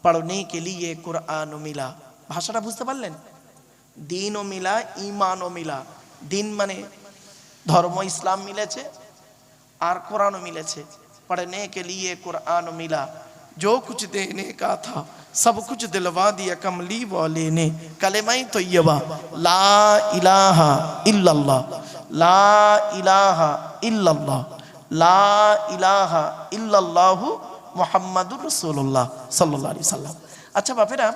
পড়নে কে লিয়ে কুরআন ও মিলা। ভাষাটা বুঝতে পারলেন? দিন ও মিলা ইমান ও মিলা। দিন মানে ধর্ম ইসলাম মিলেছে, আর কোরআনও মিলেছে। পড়নে কে লিয়ে कुरान मिला, जो कुछ देने का था सब कुछ दिलवा दिया कमली वाले ने। कलेमाई तय्यबा ला इलाहा इल्लल्लाह, ला इलाहा इल्लल्लाह, ला इलाहा इल्लल्लाह मुहम्मदुर रसूलुल्लाह सल्लल्लाहु अलैहि वसल्लम। আচ্ছা বাপেরা,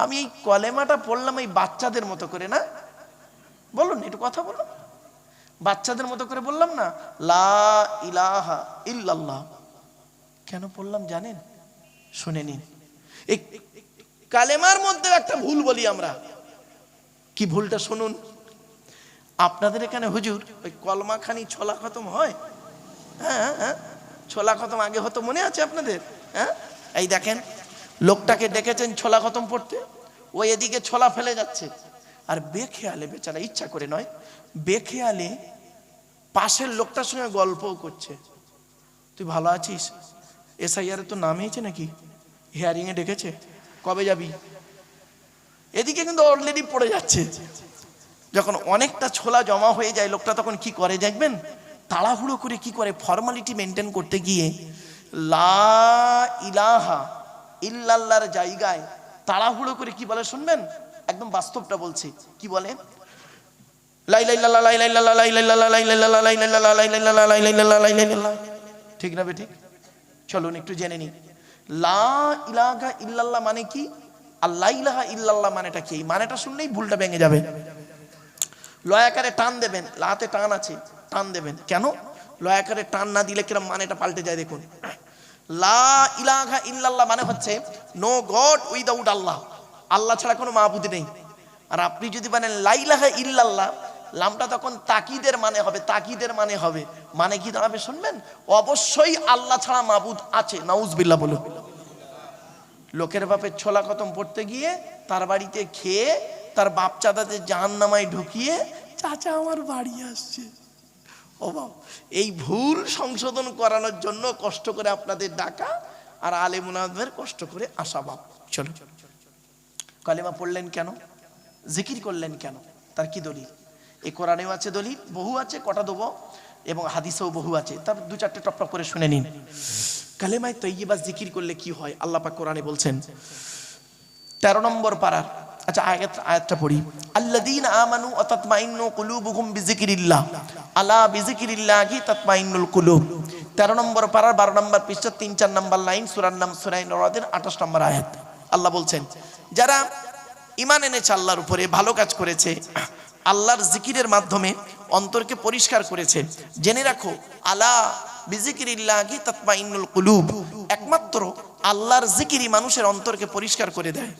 আমি এই কলেমাটা পড়লাম এই বাচ্চাদের মতো করে না? বলুন একটু কথা বলুন, বাচ্চাদের মতো করে বললাম না, লা ইলাহা ইল্লাল্লাহ। কেন পড়লাম জানেন? শুনে নিন। এই কালেমার মধ্যে একটা ভুল বলি আমরা, কি ভুলটা শুনুন। আপনাদের এখানে হুজুর ওই কলমা খানি ছোলা খতম হয়? হ্যাঁ হ্যাঁ, ছোলা খতম আগে হতো, মনে আছে আপনাদের? হ্যাঁ, এই দেখেন লোকটাকে ডেকেছেন ছোলা খতম পড়তে, ওই এদিকে ছোলা ফেলে যাচ্ছে, আর বেখেয়ালে, বেচারা ইচ্ছা করে নয়, বেখেয়ালে পাশের লোকটার সঙ্গে গল্পও করছে। তুই ভালো আছিস? এসআইআর তো নাম হয়েছে নাকি? হিয়ারিং এ ডেকেছে, কবে যাবি? এদিকে কিন্তু অলরেডি পড়ে যাচ্ছে। যখন অনেকটা ছোলা জমা হয়ে যায় লোকটা তখন কি করে দেখবেন, তাড়াহুড়ো করে কি করে, ফর্মালিটি মেনটেন করতে গিয়ে লা ইলাহা ইল্লাল্লাহর জায়গায় তাড়াহুড়ো করে কি বলে শুনবেন, একদম বাস্তবটা বলছি। কি বলে? ঠিক না বেঠিক? চলুন একটু জেনে নি। লা ইলাহা ইল্লাল্লাহ মানে কি, আর লা ইলাহা ইল্লাল্লাহ মানেটা কি? মানেটা শুনলেই ভুলটা ভেঙে যাবে। লয়াকারে টান দেবেন, লাতে টান আছে, টান দেবেন। কেন? লয়াকারে টান না দিলে কিরম মানেটা পাল্টে যায় দেখুন। লা ইলাহা ইল্লাল্লাহ মানে হচ্ছে নো গড উইদাউট আল্লাহ, আল্লাহ ছাড়া কোনো মাবুদ নেই। আর আপনি যদি বলেন লা ইলাহা ইল্লাল্লাহ, লামটা তখন তাকিদের মানে হবে, তাকিদের মানে হবে। মানে কি দাঁড়াবে শুনবেন, অবশ্যই আল্লাহ ছাড়া মাবুদ আছে। নাউজুবিল্লাহ বলুন। লোকের বাপের ছোলা খতম পড়তে গিয়ে তার বাড়িতে খেয়ে তার বাপ চাচাদের জাহান্নামায় ঢুকিয়ে চাচা আমার বাড়ি আসছে। ও বাবা, এই ভুল সংশোধন করানোর জন্য কষ্ট করে আপনাদের ডাকা, আর আলেমুলামাদের কষ্ট করে আসা। বাপ চলো, কালেমা পড়লেন কেন, জিকির করলেন কেন, তার কি দলিল? এই কোরআনেও আছে দলিল, বহু আছে, কটা দেবো, এবং হাদিসেও বহু আছে। তার দু চারটে টপ টপ করে শুনে নিন। কালেমায় তৈয়বা জিকির করলে কি হয় আল্লাহ পাক কোরআনে বলছেন 13 নম্বর পারার। আচ্ছা আয়াতটা পড়ি। আল্লাযীনা আমানু ওয়া তাতমাইন্নু কুলুবুহুম বিযিকরিল্লাহ, আলা বিযিকরিল্লাহি তাতমাইন্নুল কুলুব। 13 নম্বর পারার 12 নম্বর পৃষ্ঠা 3-4 নম্বর লাইন, সূরার নাম সূরা নূরের 28 নম্বর আয়াত। আল্লাহ বলছেন যারা ঈমান এনেছে আল্লাহর উপরে, ভালো কাজ করেছে, আল্লাহর জিকিরের মাধ্যমে অন্তরকে পরিষ্কার করেছে, জেনে রাখো আলা বিযিকরিল্লাহি তাতমাইন্নুল কুলুব, একমাত্র আল্লাহর জিকিরই মানুষের অন্তরকে পরিষ্কার করে দেয়।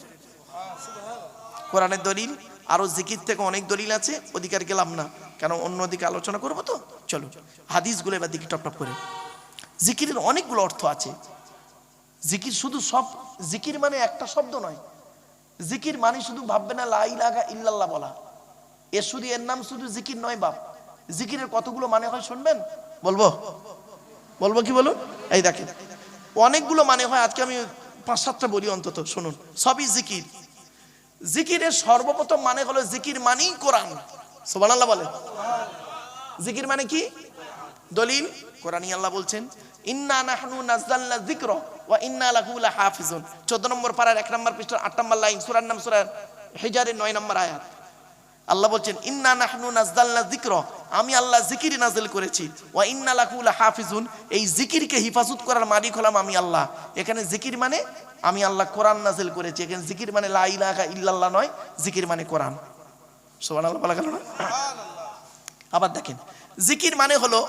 কোরআনের দলিল, আরো জিকির থেকে অনেক দলিল আছে, অধিকার গেলাম না, কারণ অন্য দিকে আলোচনা করবো। তো চলো হাদিসগুলো এবার দিকে টপ টপ করে। জিকিরের অনেকগুলো অর্থ আছে। জিকির শুধু সব জিকির মানে একটা শব্দ নয়। জিকির মানে শুধু ভাববে না লা ইলাহা ইল্লাল্লাহ বলা, এর শুধু এর নাম শুধু জিকির নয় বাপ। জিকিরের কতগুলো মানে হয় শুনবেন, বলবো বলবো কি বলুন? এই দেখেন অনেকগুলো মানে হয়, আজকে আমি 5-7টা বলি অন্তত, শুনুন। সবই জিকির। জিকিরের সর্বপ্রথম মানে হলো জিকির মানেই কোরআন। সুবহানাল্লাহ বলে। জিকির মানে কি? দলিল কোরআনী আল্লাহ বলছেন ইন্না নাহনু নাযালনা যিকরা ওয়া ইন্না লাহু লাহাফিজুন। 14 নম্বর পারার 1 নম্বর পৃষ্ঠার 8 নম্বর লাইন, সূরার নাম সূরা হিজরের 9 নম্বর আয়াত। আল্লাহ বলছেন ইন্না নাহনু নাযালনা যিকরা, আমি আল্লাহ জিকির নাযিল করেছি, ওয়া ইন্না লাহু লাহাফিজুন, এই জিকিরকে হিফাজত করার মালিক হলাম আমি আল্লাহ। এখানে জিকির মানে আমি আল্লাহ কোরআন নাযিল করেছি। এখানে জিকির মানে লা ইলাহা ইল্লাল্লাহ নয়, জিকির মানে কোরআন। সুবহানাল্লাহ বলা গেল না? আবার দেখেন জিকির মানে হলো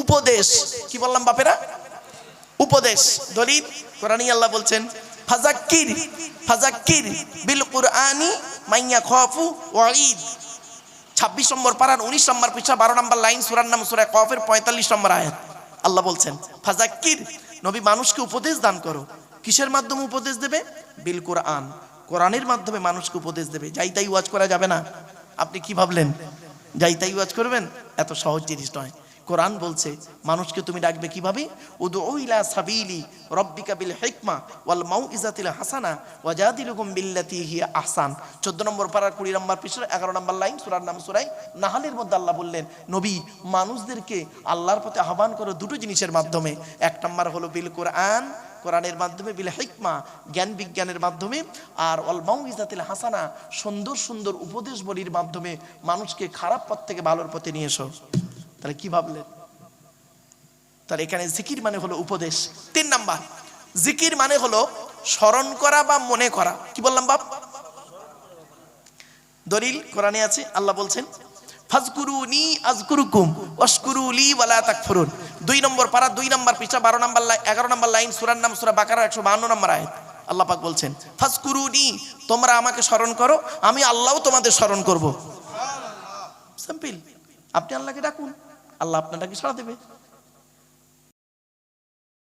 উপদেশ। কি বললাম বাপেরা? উপদেশ। দলিল কোরআনী আল্লাহ বলছেন ফাযাক্কির ফাযাক্কির বিল কুরআনি মাইয়া খাফু ওয়াঈদ। 26 নম্বর পারার 19 নম্বর পৃষ্ঠা 12 নম্বর লাইন, সূরার নাম সূরা কফের 45 নম্বর আয়াত। আল্লাহ বলছেন ফাযাক্কির, নবী মানুষকে উপদেশ দান করো। কিসের মাধ্যমে উপদেশ দেবে? বিল কোরআন, কোরআনের মাধ্যমে মানুষকে উপদেশ দেবে। যাই তাই ওয়াজ করা যাবে না। আপনি কি ভাবলেন যাই তাই ওয়াজ করবেন, এত সহজ জিনিস নয়। কোরআন বলছে মানুষকে তুমি ডাকবে কিভাবে? উদউ ইলা সাবিলি রাব্বিকা বিল হিকমা ওয়াল মাউইজাতিল হাসানা ওয়াজাদিলুকুম বিল্লাতি হিয়া আহসান। 14 নম্বর পারার 20 নম্বর পৃষ্ঠার 11 নম্বর লাইন, সূরার নাম সূরা নাহলের মধ্যে আল্লাহ বললেন, নবী মানুষদেরকে আল্লাহর পথে আহ্বান করো দুটো জিনিসের মাধ্যমে। এক নম্বর হলো বিল কোরআন, কোরআনের মাধ্যমে, বিল হিকমা জ্ঞান বিজ্ঞানের মাধ্যমে, আর ওয়াল মাউইজাতিল হাসানা সুন্দর সুন্দর উপদেশ বলির মাধ্যমে মানুষকে খারাপ পথ থেকে ভালোর পথে নিয়ে এসো। তাহলে কি ভাবলেন? তাহলে এখানে জিকির মানে হলো উপদেশ। 3 নাম্বার, জিকির মানে হলো স্মরণ করা বা মনে করা। কি বললাম বাপ? দলিল কোরআনে আছে, আল্লাহ বলছেন ফাজকুরুনি আযকুরুকুম ওয়াশকুরুলি ওয়ালা তাকফুরুন। 2 নম্বর পারা 2 নম্বর পৃষ্ঠা 12 নম্বর লাইন 11 নম্বর লাইন, সূরার নাম সূরা বাকারা 152 নম্বর আয়াত। আল্লাহ পাক বলছেন ফাজকুরুনি, তোমরা আমাকে স্মরণ করো, আমি আল্লাহও তোমাদের স্মরণ করব। সিম্পল। আপনি আল্লাহকে ডাকুন, আল্লাহ আপনার ডাকে সাড়া দেবে।